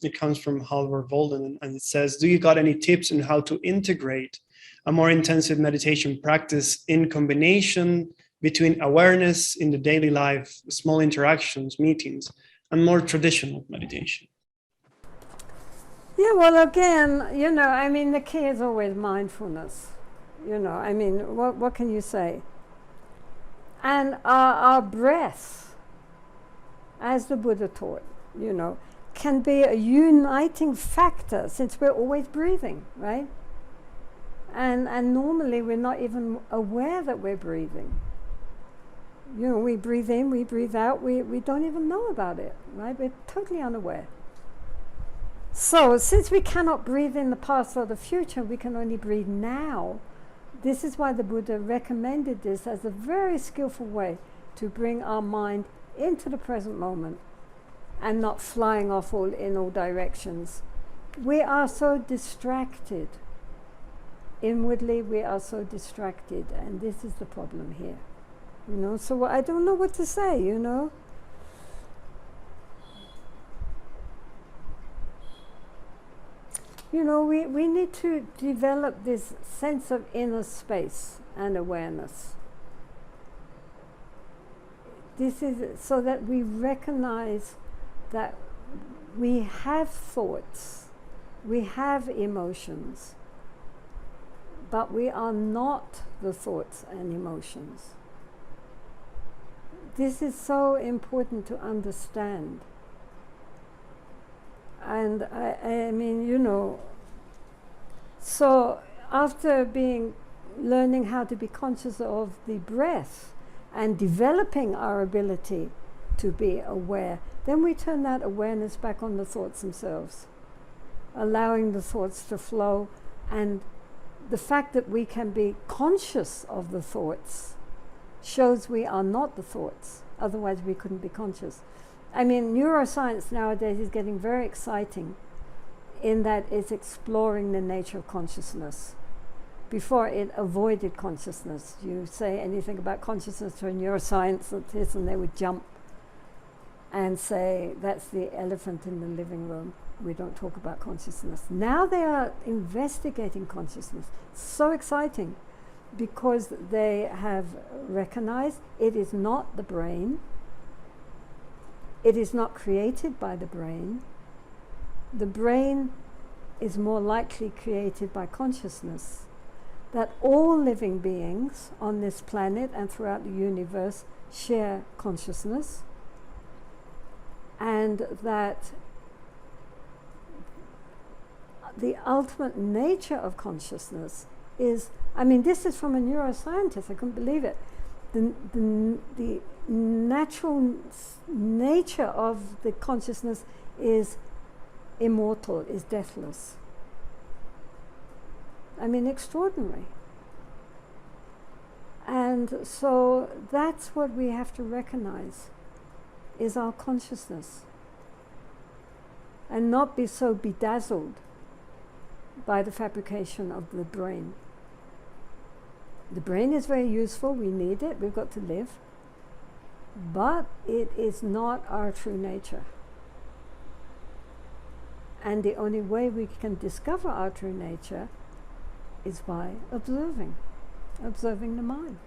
it comes from Halvor Volden, and it says, do you got any tips on how to integrate a more intensive meditation practice in combination between awareness in the daily life, small interactions, meetings, and more traditional meditation? Yeah, well, again, the key is always mindfulness. What can you say? And our breath, as the Buddha taught, can be a uniting factor, since we're always breathing, right? And normally we're not even aware that we're breathing. We breathe in, we breathe out, we don't even know about it, right? We're totally unaware. So since we cannot breathe in the past or the future, we can only breathe now. This is why the Buddha recommended this as a very skillful way to bring our mind into the present moment and not flying off in all directions. We are so distracted. Inwardly, we are so distracted, and this is the problem here. You know, so I don't know what to say, you know. You know, we need to develop this sense of inner space and awareness. This is so that we recognize that we have thoughts, we have emotions, but we are not the thoughts and emotions. This is so important to understand. And I mean, you know, so after learning how to be conscious of the breath and developing our ability to be aware, then we turn that awareness back on the thoughts themselves, allowing the thoughts to flow. And the fact that we can be conscious of the thoughts shows we are not the thoughts, otherwise we couldn't be conscious. I mean, neuroscience nowadays is getting very exciting in that it's exploring the nature of consciousness. Before, it avoided consciousness. You say anything about consciousness to a neuroscientist and they would jump and say, that's the elephant in the living room. We don't talk about consciousness. Now they are investigating consciousness. So exciting, because they have recognized it is not the brain. It is not created by the brain. The brain is more likely created by consciousness. That all living beings on this planet and throughout the universe share consciousness, and that the ultimate nature of consciousness is, I mean, this is from a neuroscientist, I couldn't believe it. The natural nature of the consciousness is immortal, is deathless. I mean, extraordinary. And so that's what we have to recognize, is our consciousness, and not be so bedazzled by the fabrication of the brain. The brain is very useful, we need it, we've got to live, but it is not our true nature. And the only way we can discover our true nature is by observing the mind,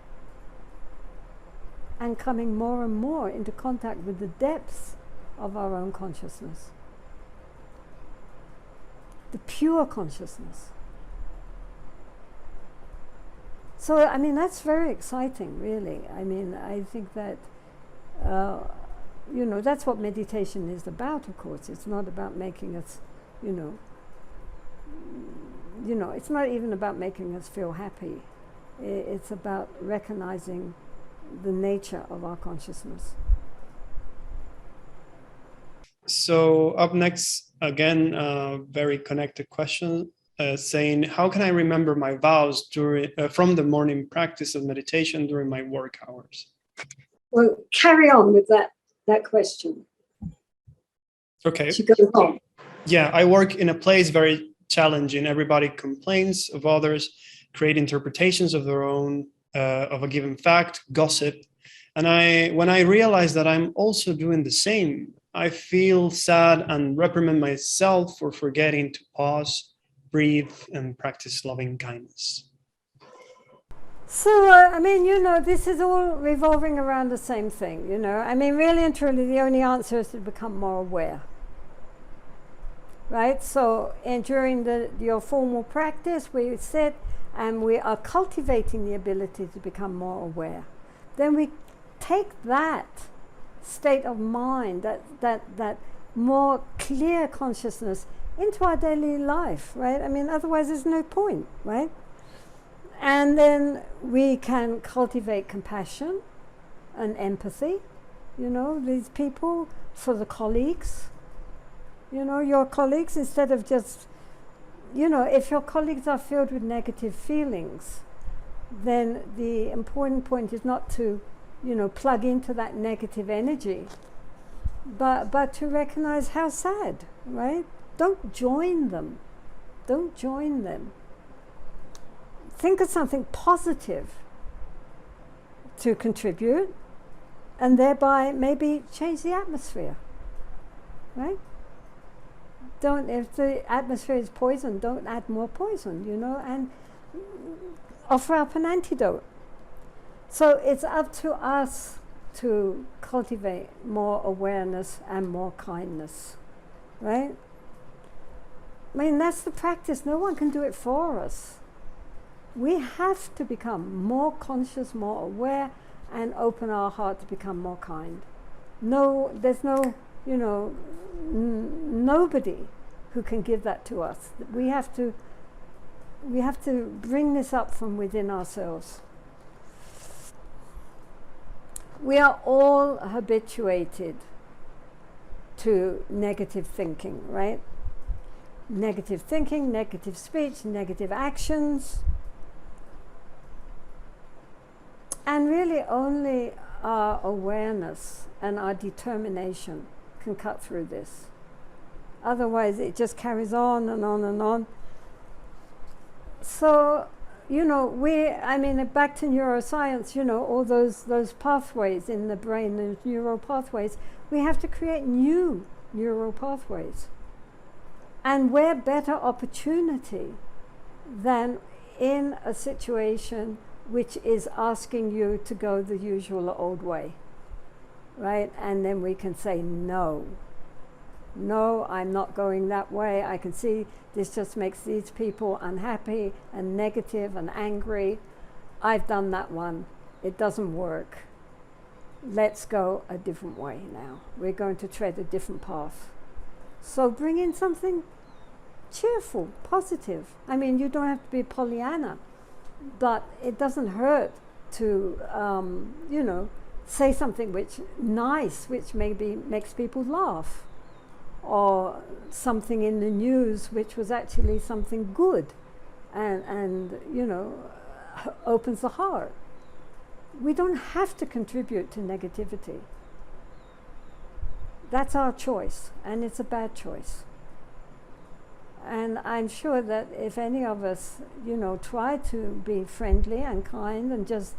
and coming more and more into contact with the depths of our own consciousness, the pure consciousness. So, I mean, that's very exciting, really. I mean, I think that, you know, that's what meditation is about, of course. It's not about making us, you know, it's not even about making us feel happy. It's about recognizing the nature of our consciousness. So up next, again, very connected question, saying, how can I remember my vows from the morning practice of meditation during my work hours? Well, carry on with that question. Okay. She goes on. Yeah, I work in a place very challenging. Everybody complains of others, create interpretations of their own, of a given fact, gossip. And when I realize that I'm also doing the same, I feel sad and reprimand myself for forgetting to pause, breathe, and practice loving kindness. So, I mean, you know, this is all revolving around the same thing, you know. I mean, really and truly, the only answer is to become more aware. Right? So, during your formal practice, where you sit and we are cultivating the ability to become more aware, then we take that state of mind, that more clear consciousness into our daily life, right? I mean, otherwise there's no point, right? And then we can cultivate compassion and empathy, you know, these people, for the colleagues, you know, your colleagues, instead of just, you know, if your colleagues are filled with negative feelings, then the important point is not to, plug into that negative energy, but to recognize how sad, right? Don't join them. Don't join them. Think of something positive to contribute, and thereby maybe change the atmosphere, right? If the atmosphere is poison, don't add more poison, and offer up an antidote. So it's up to us to cultivate more awareness and more kindness, right? I mean, that's the practice. No one can do it for us. We have to become more conscious, more aware, and open our heart to become more kind. There's no, nobody who can give that to us. We have to bring this up from within ourselves. We are all habituated to negative thinking, right? Negative thinking, negative speech, negative actions. And really only our awareness and our determination can cut through this. Otherwise it just carries on and on and on. So, back to neuroscience, all those pathways in the brain, those neural pathways, we have to create new neural pathways. And where better opportunity than in a situation which is asking you to go the usual old way, right? And then we can say, no, I'm not going that way. I can see this just makes these people unhappy and negative and angry. I've done that one. It doesn't work. Let's go a different way now. We're going to tread a different path. So bring in something cheerful, positive. I mean, you don't have to be Pollyanna, but it doesn't hurt to, say something which maybe makes people laugh, or something in the news which was actually something good, and opens the heart. We don't have to contribute to negativity. That's our choice, and it's a bad choice. And I'm sure that if any of us, try to be friendly and kind and just,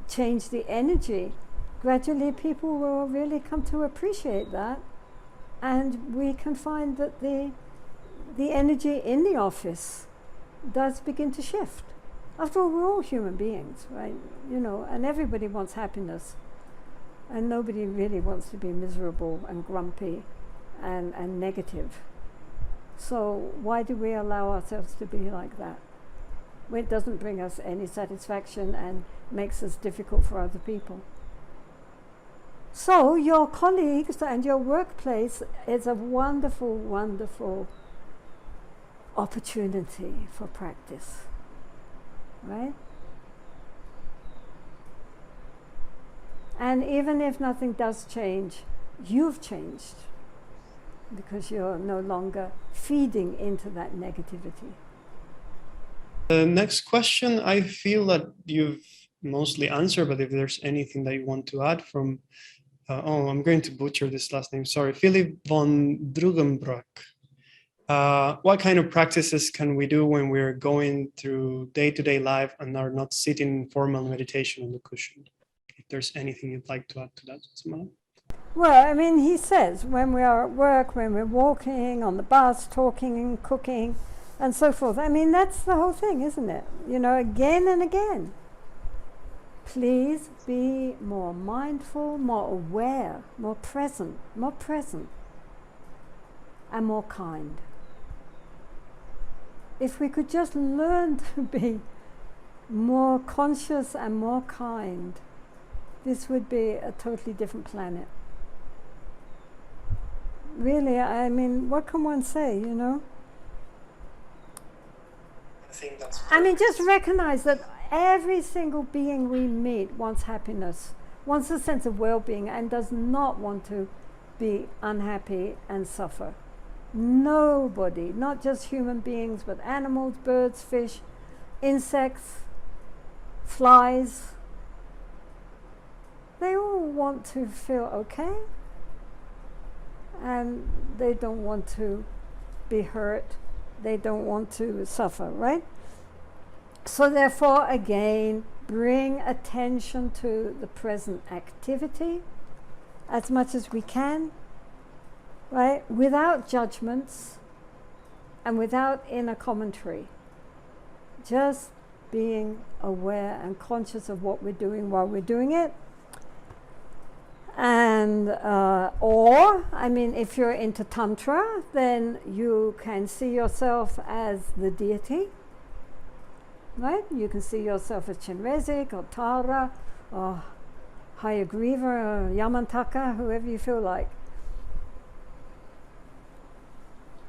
change the energy, gradually people will really come to appreciate that. And we can find that the energy in the office does begin to shift. After all, we're all human beings, right? And everybody wants happiness. And nobody really wants to be miserable and grumpy and negative. So why do we allow ourselves to be like that? It doesn't bring us any satisfaction and makes us difficult for other people. So your colleagues and your workplace is a wonderful, wonderful opportunity for practice, right? And even if nothing does change, you've changed, because you're no longer feeding into that negativity. The next question, I feel that you've mostly answered, but if there's anything that you want to add from, I'm going to butcher this last name, sorry, Philip von Drugenbrock. What kind of practices can we do when we're going through day-to-day life and are not sitting in formal meditation on the cushion? If there's anything you'd like to add to that, Jetsunma? Well, I mean, he says when we are at work, when we're walking, on the bus, talking and cooking and so forth. I mean, that's the whole thing, isn't it? Again and again. Please be more mindful, more aware, more present, and more kind. If we could just learn to be more conscious and more kind, this would be a totally different planet. Really, I mean, what can one say, I think that's just recognize that every single being we meet wants happiness, wants a sense of well-being, and does not want to be unhappy and suffer. Nobody, not just human beings, but animals, birds, fish, insects, flies, they all want to feel okay, and they don't want to be hurt, they don't want to suffer, right? So therefore, again, bring attention to the present activity as much as we can, right? Without judgments and without inner commentary. Just being aware and conscious of what we're doing while we're doing it. And, or, I mean, if you're into Tantra, then you can see yourself as the deity, right? You can see yourself as Chenrezig or Tara or Hayagriva or Yamantaka, whoever you feel like.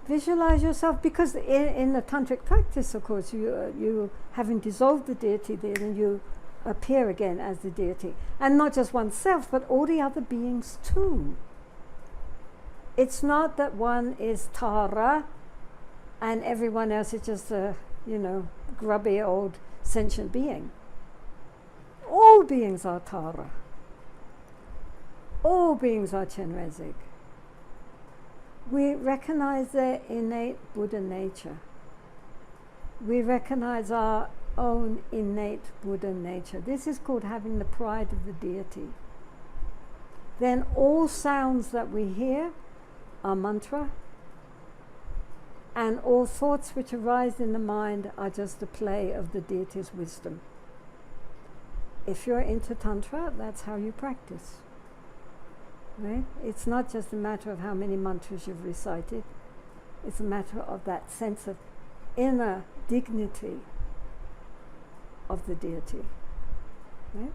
Visualize yourself, because in the tantric practice, of course, you having dissolved the deity, then you appear again as the deity, and not just oneself, but all the other beings too. It's not that one is Tara and everyone else is just a, grubby old sentient being. All beings are Tara. All beings are Chenrezig. We recognize their innate Buddha nature. We recognize our own innate Buddha nature. This is called having the pride of the deity. Then all sounds that we hear are mantra, and all thoughts which arise in the mind are just a play of the deity's wisdom. If you're into Tantra, that's how you practice. Right? It's not just a matter of how many mantras you've recited. It's a matter of that sense of inner dignity of the deity. Right?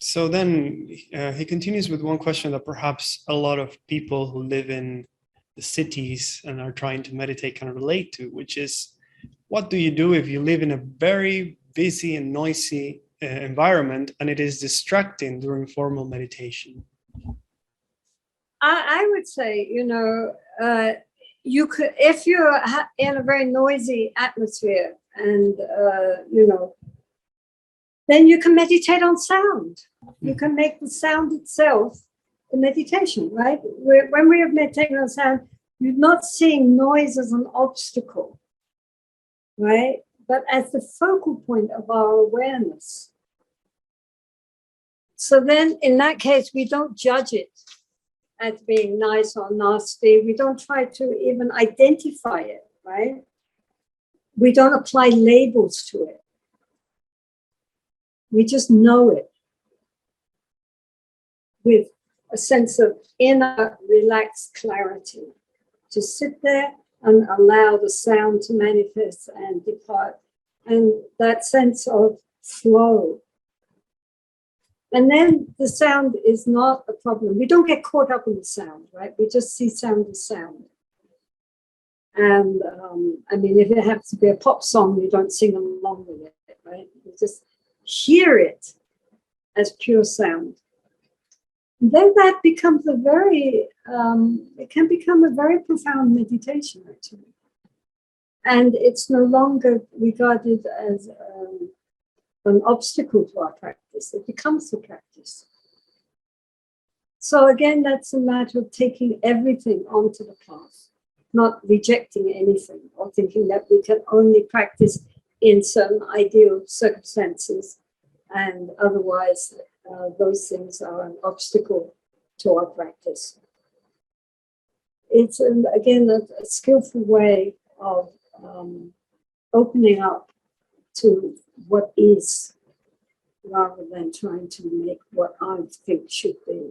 So then he continues with one question that perhaps a lot of people who live in the cities and are trying to meditate can relate to, which is, what do you do if you live in a very busy and noisy environment and it is distracting during formal meditation? I would say, you could, if you're in a very noisy atmosphere and, then you can meditate on sound. You can make the sound itself the meditation, right? When we are meditating on sound, you're not seeing noise as an obstacle, right? But as the focal point of our awareness. So then in that case, we don't judge it as being nice or nasty. We don't try to even identify it, right? We don't apply labels to it. We just know it with a sense of inner relaxed clarity. Just sit there and allow the sound to manifest and depart. And that sense of flow. And then the sound is not a problem. We don't get caught up in the sound, right? We just see sound as sound. And if it happens to be a pop song, you don't sing along with it, right? You just hear it as pure sound. And then that becomes it can become a very profound meditation, actually. And it's no longer regarded as an obstacle to our practice. It becomes the practice. So again, that's a matter of taking everything onto the path, not rejecting anything or thinking that we can only practice in certain ideal circumstances, and otherwise those things are an obstacle to our practice. It's, again, a skillful way of opening up to what is, rather than trying to make what I think should be.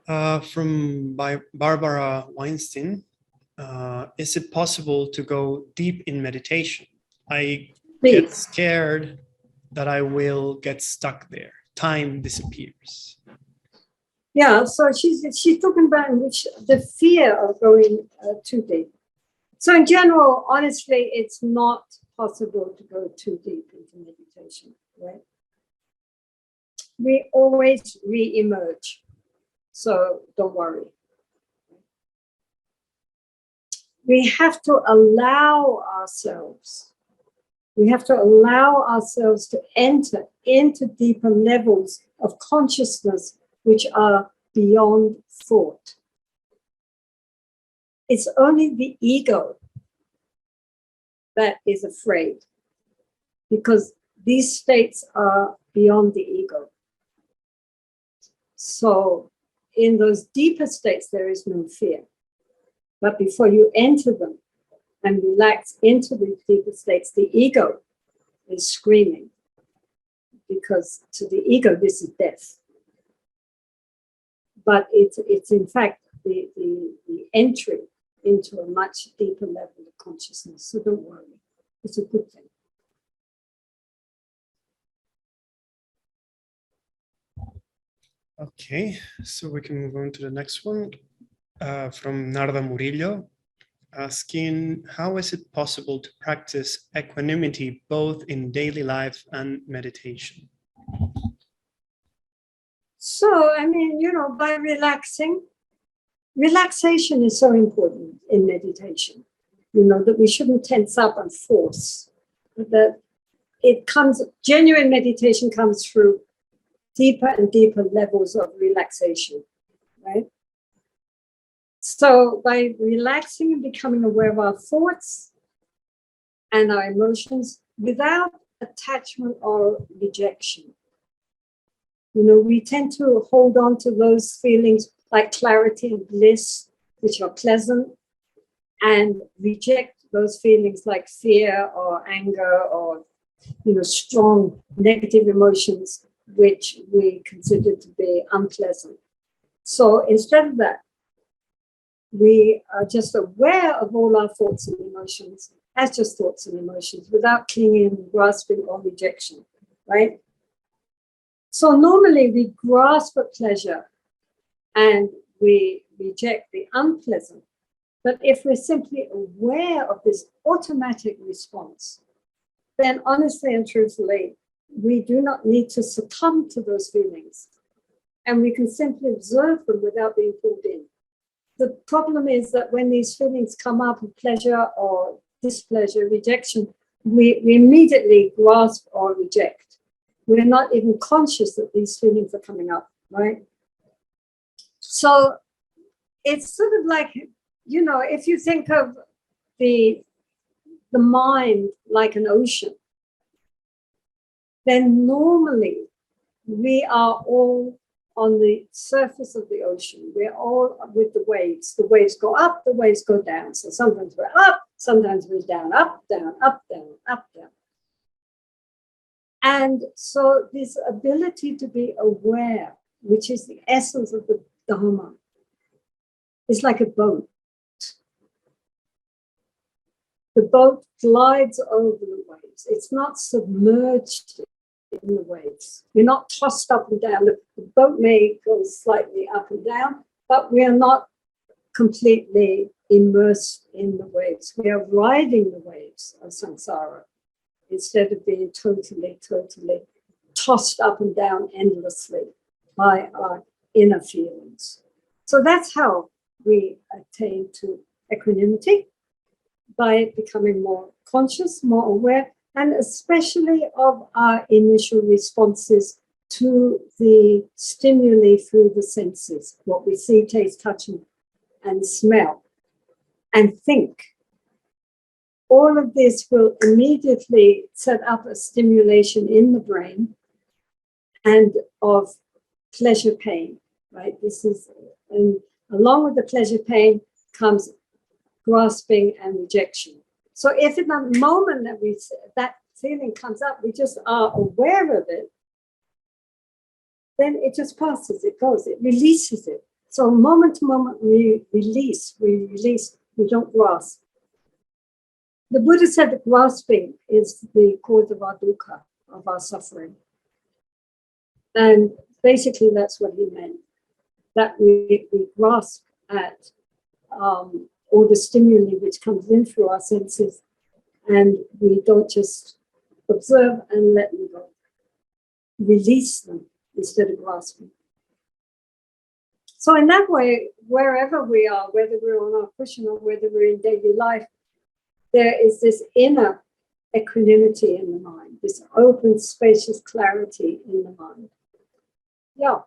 From Barbara Weinstein, is it possible to go deep in meditation? I get scared that I will get stuck there. Time disappears. Yeah, so she's talking about the fear of going too deep. So in general, honestly, it's not possible to go too deep into meditation, right? We always re-emerge, so don't worry. We have to allow ourselves We have to allow ourselves to enter into deeper levels of consciousness which are beyond thought. It's only the ego that is afraid, because these states are beyond the ego. So in those deeper states, there is no fear. But before you enter them and relax into the deeper states, the ego is screaming, because to the ego, this is death. But it's in fact the entry into a much deeper level of consciousness. So don't worry, it's a good thing. Okay, so we can move on to the next one from Narda Murillo, asking, how is it possible to practice equanimity both in daily life and meditation? So, I mean, by relaxing, relaxation is so important in meditation, that we shouldn't tense up and force, that genuine meditation comes through deeper and deeper levels of relaxation, right? So by relaxing and becoming aware of our thoughts and our emotions without attachment or rejection. We tend to hold on to those feelings like clarity and bliss, which are pleasant, and reject those feelings like fear or anger or, strong negative emotions, which we consider to be unpleasant. So instead of that, we are just aware of all our thoughts and emotions as just thoughts and emotions without clinging, grasping, or rejection, right? So normally we grasp at pleasure and we reject the unpleasant. But if we're simply aware of this automatic response, then honestly and truthfully, we do not need to succumb to those feelings. And we can simply observe them without being pulled in. The problem is that when these feelings come up of pleasure or displeasure, rejection, we immediately grasp or reject. We're not even conscious that these feelings are coming up, right? So it's sort of like, if you think of the mind like an ocean, then normally we are all on the surface of the ocean. We're all with the waves. The waves go up, the waves go down. So sometimes we're up, sometimes we're down, up, down, up, down, up, down. And so this ability to be aware, which is the essence of the Dharma, is like a boat. The boat glides over the waves. It's not submerged in the waves. You're not tossed up and down. The boat may go slightly up and down, but we are not completely immersed in the waves. We are riding the waves of samsara instead of being totally tossed up and down endlessly by our inner feelings. So that's how we attain to equanimity, by becoming more conscious, more aware, and especially of our initial responses to the stimuli through the senses, what we see, taste, touch, and smell, and think. All of this will immediately set up a stimulation in the brain and of pleasure pain, right? And along with the pleasure pain comes grasping and rejection. So if in that moment that feeling comes up, we just are aware of it, then it just passes, it goes, it releases it. So moment to moment, we release, we don't grasp. The Buddha said that grasping is the cause of our dukkha, of our suffering. And basically that's what he meant, that we grasp at all the stimuli which comes in through our senses, and we don't just observe and let them go. Release them instead of grasping. So in that way, wherever we are, whether we're on our cushion or whether we're in daily life, there is this inner equanimity in the mind, this open, spacious clarity in the mind. Yeah.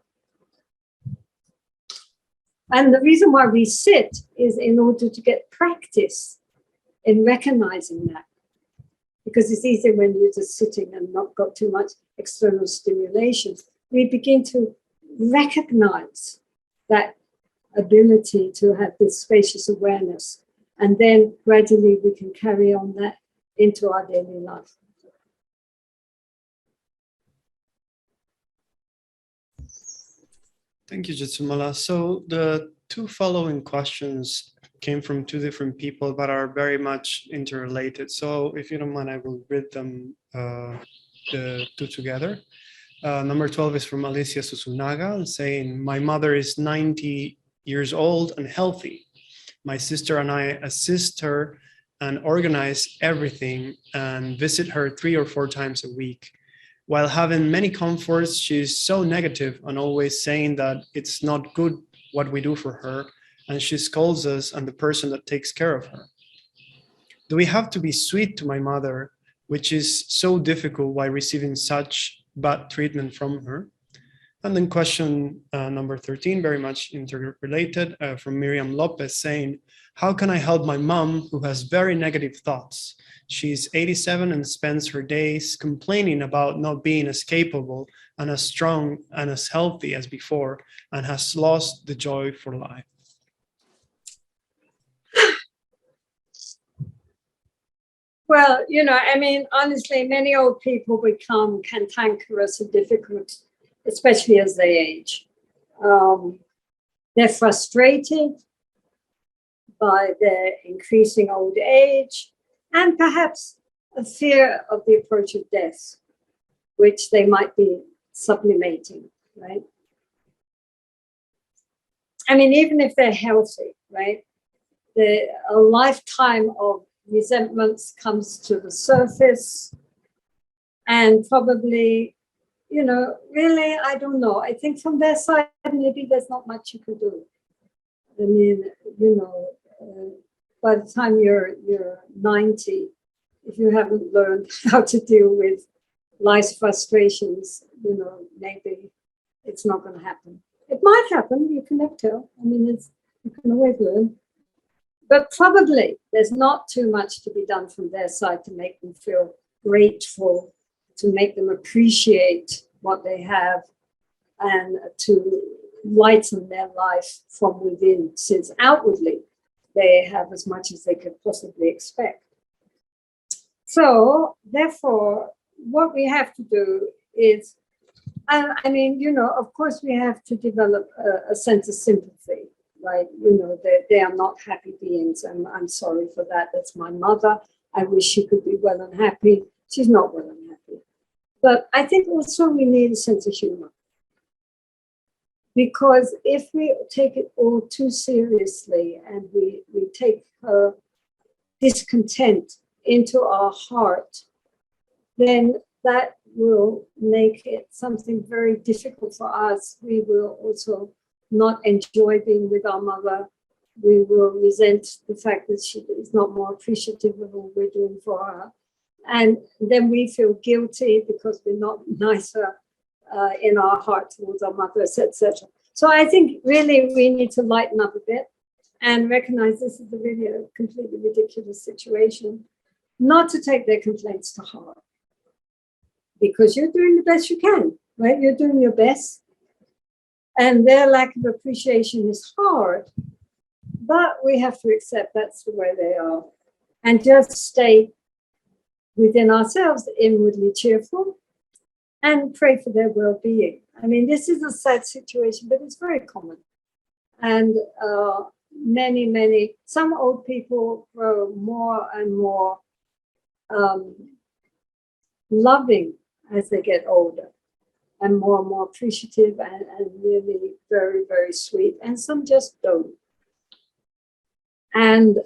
And the reason why we sit is in order to get practice in recognizing that. Because it's easier when you're just sitting and not got too much external stimulation. We begin to recognize that ability to have this spacious awareness. And then gradually we can carry on that into our daily life. Thank you, Jetsunma. So the two following questions came from two different people, but are very much interrelated. So if you don't mind, I will read them the two together. Number 12 is from Alicia Susunaga, saying, my mother is 90 years old and healthy. My sister and I assist her and organize everything and visit her 3 or 4 times a week. While having many comforts, she's so negative and always saying that it's not good what we do for her, and she scolds us and the person that takes care of her. Do we have to be sweet to my mother, which is so difficult while receiving such bad treatment from her? And then question number 13, very much interrelated, from Miriam Lopez, saying, how can I help my mom who has very negative thoughts? She's 87 and spends her days complaining about not being as capable and as strong and as healthy as before, and has lost the joy for life. Well, you know, I mean, honestly, many old people become cantankerous and difficult, especially as they age. They're frustrated by their increasing old age and perhaps a fear of the approach of death, which they might be sublimating, right? I mean, even if they're healthy, right? A lifetime of resentments comes to the surface, and probably, you know, really, I don't know. I think from their side, maybe there's not much you can do. I mean, you know, by the time you're 90, if you haven't learned how to deal with life's frustrations, you know, maybe it's not going to happen. It might happen, you can never tell. I mean, you can always learn. But probably there's not too much to be done from their side to make them feel grateful, to make them appreciate what they have, and to lighten their life from within, since outwardly they have as much as they could possibly expect. So therefore, what we have to do is, I mean, you know, of course we have to develop a sense of sympathy, right? You know, they are not happy beings, and I'm sorry for that. That's my mother. I wish she could be well and happy. She's not well and happy. But I think also we need a sense of humor. Because if we take it all too seriously and we take her discontent into our heart, then that will make it something very difficult for us. We will also not enjoy being with our mother. We will resent the fact that she is not more appreciative of what we're doing for her. And then we feel guilty because we're not nicer in our heart towards our mothers, etc. So I think really we need to lighten up a bit and recognize this is really a completely ridiculous situation. Not to take their complaints to heart, because you're doing the best you can, right? You're doing your best. And their lack of appreciation is hard, but we have to accept that's the way they are. And just stay within ourselves, inwardly cheerful, and pray for their well-being. I mean, this is a sad situation, but it's very common. And some old people grow more and more loving as they get older, and more appreciative, and really very, very sweet. And some just don't. And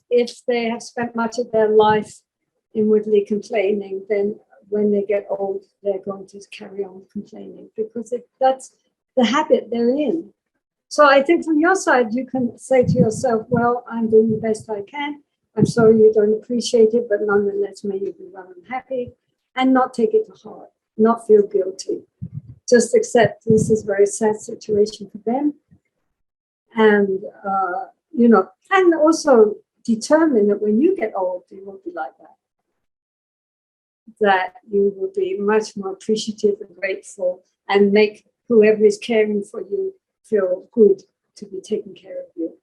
if they have spent much of their life inwardly complaining, then when they get old, they're going to carry on complaining, because that's the habit they're in. So I think from your side, you can say to yourself, well, I'm doing the best I can. I'm sorry you don't appreciate it, but nonetheless, may you be well and happy, and not take it to heart, not feel guilty. Just accept this is a very sad situation for them. And, and also determine that when you get old, you won't be like that. That you will be much more appreciative and grateful and make whoever is caring for you feel good to be taking care of you.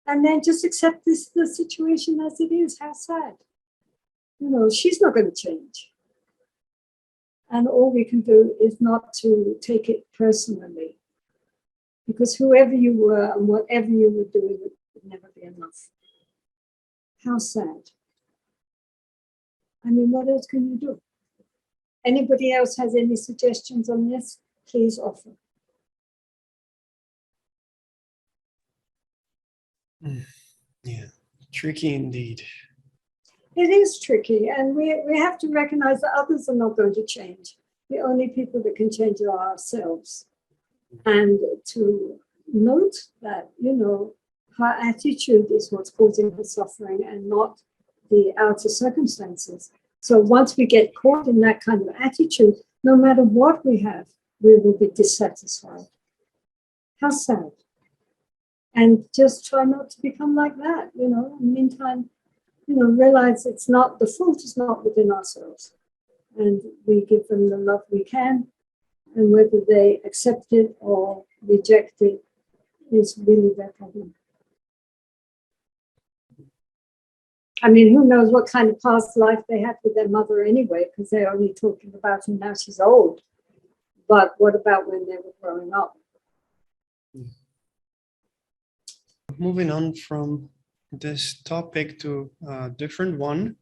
And then just accept the situation as it is. How sad. She's not going to change. And all we can do is not to take it personally. Because whoever you were and whatever you were doing would never be enough. How sad. I mean, what else can you do? Anybody else has any suggestions on this? Please offer. Yeah, tricky indeed. It is tricky, and we have to recognize that others are not going to change. The only people that can change are ourselves. And to note that, her attitude is what's causing her suffering and not the outer circumstances. So once we get caught in that kind of attitude, no matter what we have, we will be dissatisfied. How sad. And just try not to become like that, In the meantime, realize it's not, the fault is not within ourselves. And we give them the love we can. And whether they accept it or reject it is really their problem. I mean, who knows what kind of past life they had with their mother anyway, because they're only talking about her now she's old. But what about when they were growing up? Moving on from this topic to a different one,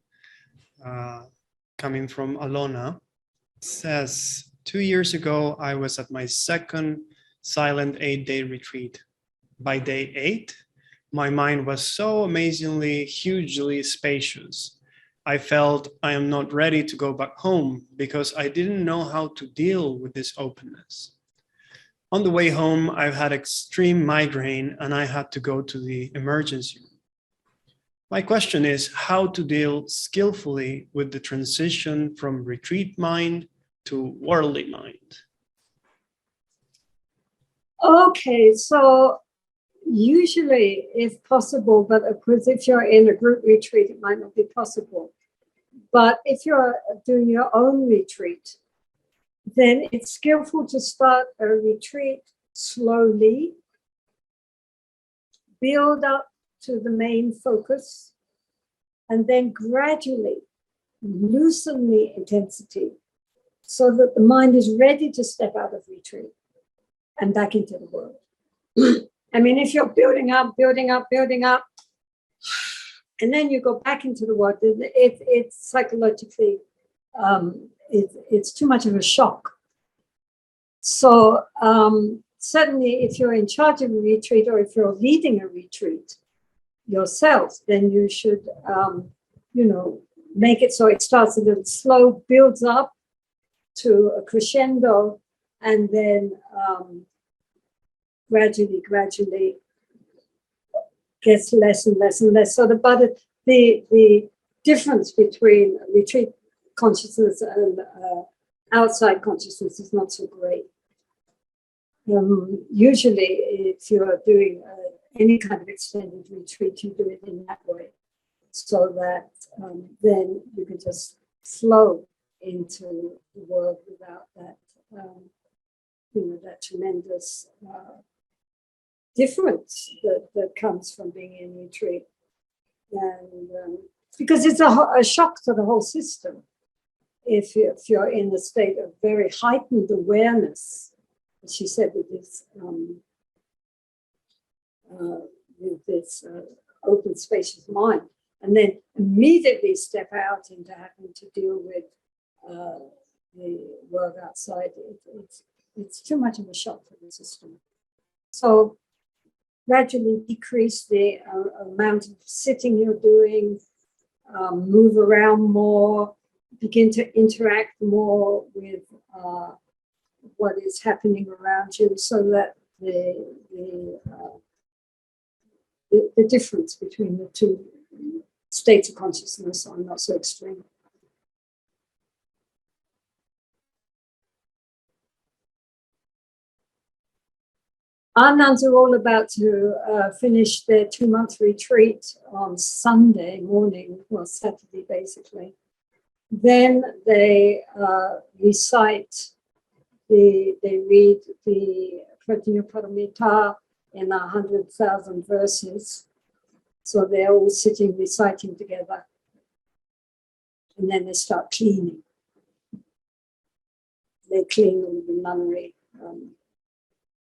coming from Alona, it says, 2 years ago, I was at my second silent 8-day retreat. By day 8, my mind was so amazingly, hugely spacious. I felt I am not ready to go back home because I didn't know how to deal with this openness. On the way home, I've had extreme migraine and I had to go to the emergency room. My question is how to deal skillfully with the transition from retreat mind to worldly mind. Okay, so usually if possible, but of course if you're in a group retreat, it might not be possible. But if you're doing your own retreat, then it's skillful to start a retreat slowly, build up to the main focus, and then gradually loosen the intensity so that the mind is ready to step out of retreat and back into the world. I mean, if you're building up, and then you go back into the world, it's psychologically, it's too much of a shock. So certainly if you're in charge of a retreat or if you're leading a retreat yourself, then you should, make it so it starts a little slow, builds up to a crescendo, and then gradually gets less and less and less. So the difference between retreat consciousness and outside consciousness is not so great. Usually, if you are doing any kind of extended retreat, you do it in that way, so that then you can just flow into the world without that, that tremendous difference that comes from being in retreat, and because it's a shock to the whole system. If you're in a state of very heightened awareness, as she said, with this open, spacious mind, and then immediately step out into having to deal with the world outside, it's too much of a shock for the system. So gradually decrease the amount of sitting you're doing, move around more, begin to interact more with what is happening around you, so that the difference between the two states of consciousness are not so extreme. Our nuns are all about to finish their 2-month retreat on Sunday morning, well, Saturday basically. Then they recite, they read the Pratyuparamita in 100,000 verses. So they're all sitting reciting together. And then they start cleaning. They clean all the nunnery,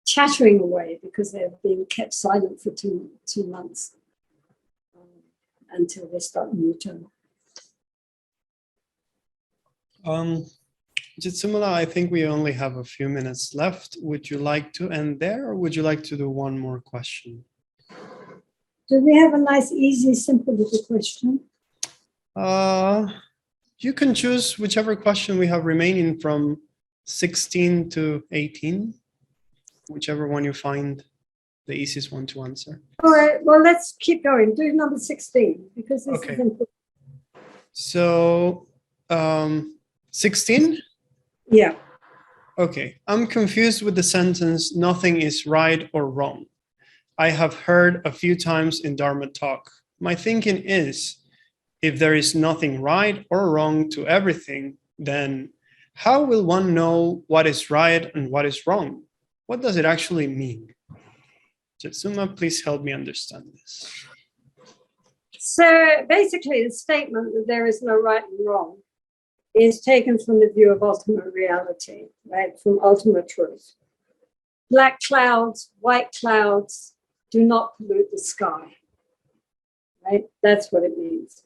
chattering away because they've been kept silent for two months until they start new term. Jetsunma, I think we only have a few minutes left. Would you like to end there, or would you like to do one more question? Do we have a nice, easy, simple little question? You can choose whichever question we have remaining from 16 to 18, whichever one you find the easiest one to answer. All right, well, let's keep going. Do number 16, because this is important. So, 16? Yeah. Okay, I'm confused with the sentence, nothing is right or wrong. I have heard a few times in Dharma talk. My thinking is, if there is nothing right or wrong to everything, then how will one know what is right and what is wrong? What does it actually mean? Jetsunma, please help me understand this. So basically the statement that there is no right and wrong is taken from the view of ultimate reality, right? From ultimate truth. Black clouds, white clouds do not pollute the sky, right? That's what it means.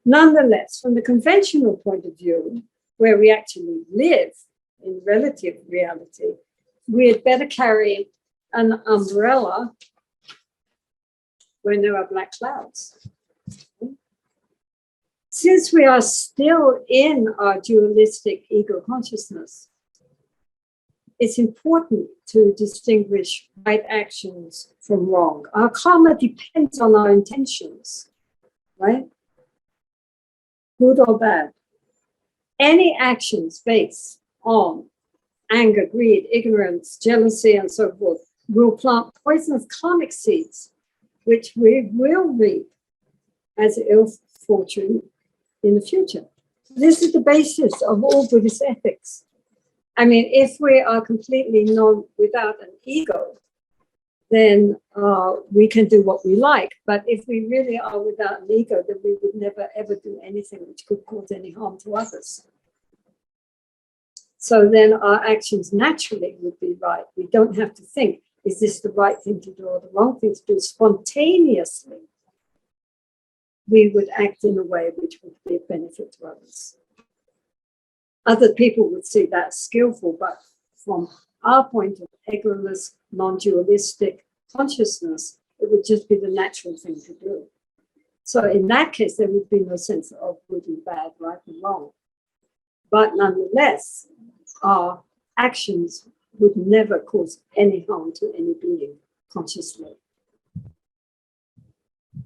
Nonetheless, from the conventional point of view, where we actually live in relative reality, we had better carry an umbrella when there are black clouds. Since we are still in our dualistic ego consciousness, it's important to distinguish right actions from wrong. Our karma depends on our intentions, right? Good or bad. Any actions based on anger, greed, ignorance, jealousy, and so forth will plant poisonous karmic seeds, which we will reap as ill fortune in the future. This is the basis of all Buddhist ethics. I mean, if we are completely without an ego, then we can do what we like. But if we really are without an ego, then we would never ever do anything which could cause any harm to others. So then our actions naturally would be right. We don't have to think, is this the right thing to do or the wrong thing to do? Spontaneously, we would act in a way which would be of benefit to others. Other people would see that skillful, but from our point of egoless, non-dualistic consciousness, it would just be the natural thing to do. So in that case, there would be no sense of good and bad, right and wrong. But nonetheless, our actions would never cause any harm to any being consciously.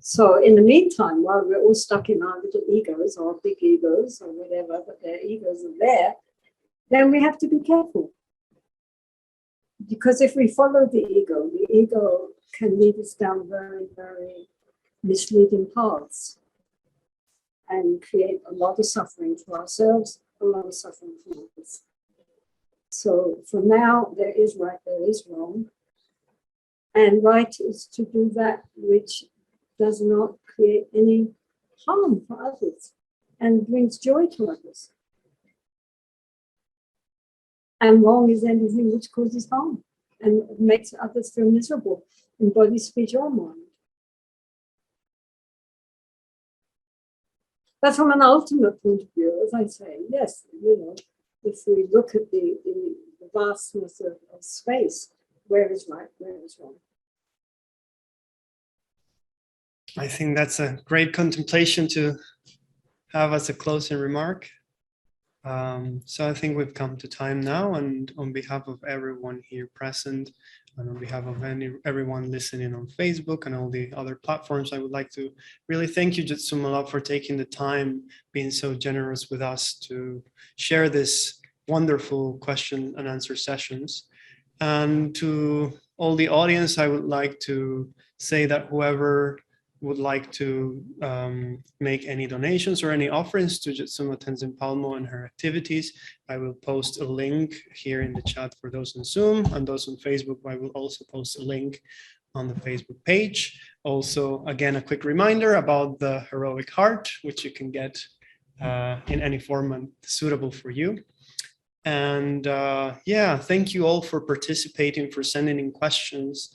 So in the meantime, while we're all stuck in our little egos or big egos or whatever, but their egos are there, then we have to be careful. Because if we follow the ego can lead us down very, very misleading paths and create a lot of suffering for ourselves, a lot of suffering for others. So for now, there is right, there is wrong. And right is to do that which does not create any harm for others and brings joy to others. And wrong is anything which causes harm and makes others feel miserable in body, speech, or mind. But from an ultimate point of view, as I say, yes, if we look at the vastness of space, where is right, where is wrong? I think that's a great contemplation to have as a closing remark. So I think we've come to time now, and on behalf of everyone here present, and on behalf of everyone listening on Facebook and all the other platforms, I would like to really thank you, Jetsunma, for taking the time, being so generous with us to share this wonderful question and answer sessions. And to all the audience, I would like to say that whoever would like to make any donations or any offerings to Jetsunma Tenzin Palmo and her activities, I will post a link here in the chat for those on Zoom, and those on Facebook, I will also post a link on the Facebook page. Also, again, a quick reminder about the heroic heart, which you can get in any format suitable for you. And yeah, thank you all for participating, for sending in questions.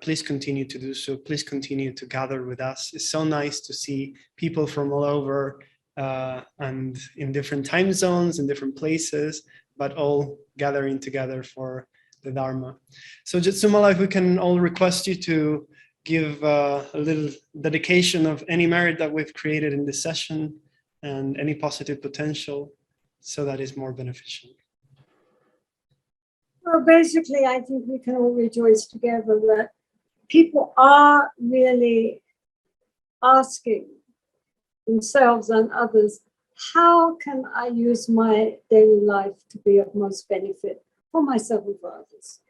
Please continue to do so. Please continue to gather with us. It's so nice to see people from all over and in different time zones, in different places, but all gathering together for the Dharma. So Jetsunma, if we can all request you to give a little dedication of any merit that we've created in this session and any positive potential, so that is more beneficial. Well, basically, I think we can all rejoice together that people are really asking themselves and others, how can I use my daily life to be of most benefit for myself and for others?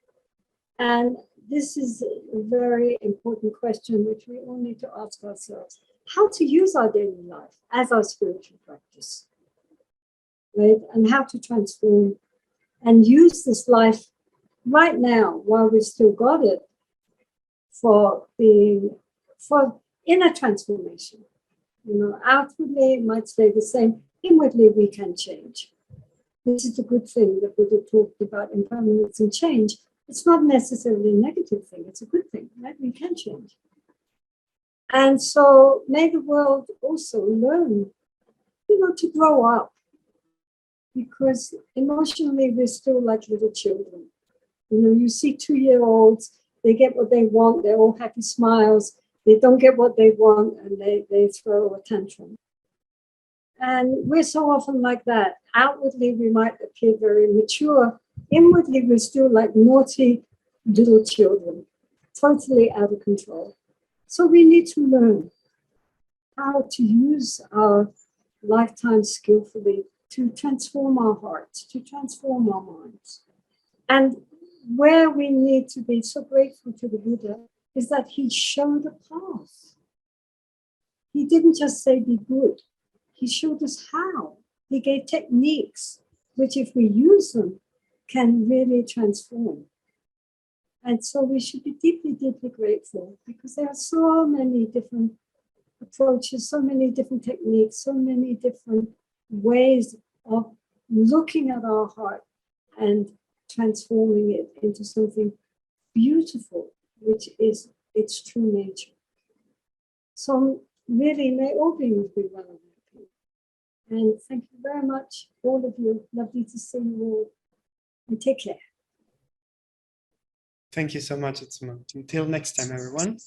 And this is a very important question which we all need to ask ourselves. How to use our daily life as our spiritual practice, right? And how to transform and use this life right now while we still got it for inner transformation. You know, outwardly it might stay the same. Inwardly we can change. This is the good thing that Buddha talked about, impermanence and change. It's not necessarily a negative thing. It's a good thing, right? We can change. And so may the world also learn, you know, to grow up, because emotionally we're still like little children. You know, you see 2-year-olds, they get what they want, they're all happy smiles. They don't get what they want and they throw a tantrum. And we're so often like that. Outwardly, we might appear very mature. Inwardly, we're still like naughty little children, totally out of control. So we need to learn how to use our lifetime skillfully to transform our hearts, to transform our minds. And where we need to be so grateful to the Buddha is that he showed a path. He didn't just say be good. He showed us how. He gave techniques, which if we use them, can really transform. And so we should be deeply, deeply grateful, because there are so many different approaches, so many different techniques, so many different ways of looking at our heart and transforming it into something beautiful, which is its true nature. So really, may all beings be well and happy. And thank you very much, all of you. Lovely to see you all. And take care. Thank you so much, Jetsunma. Until next time, everyone.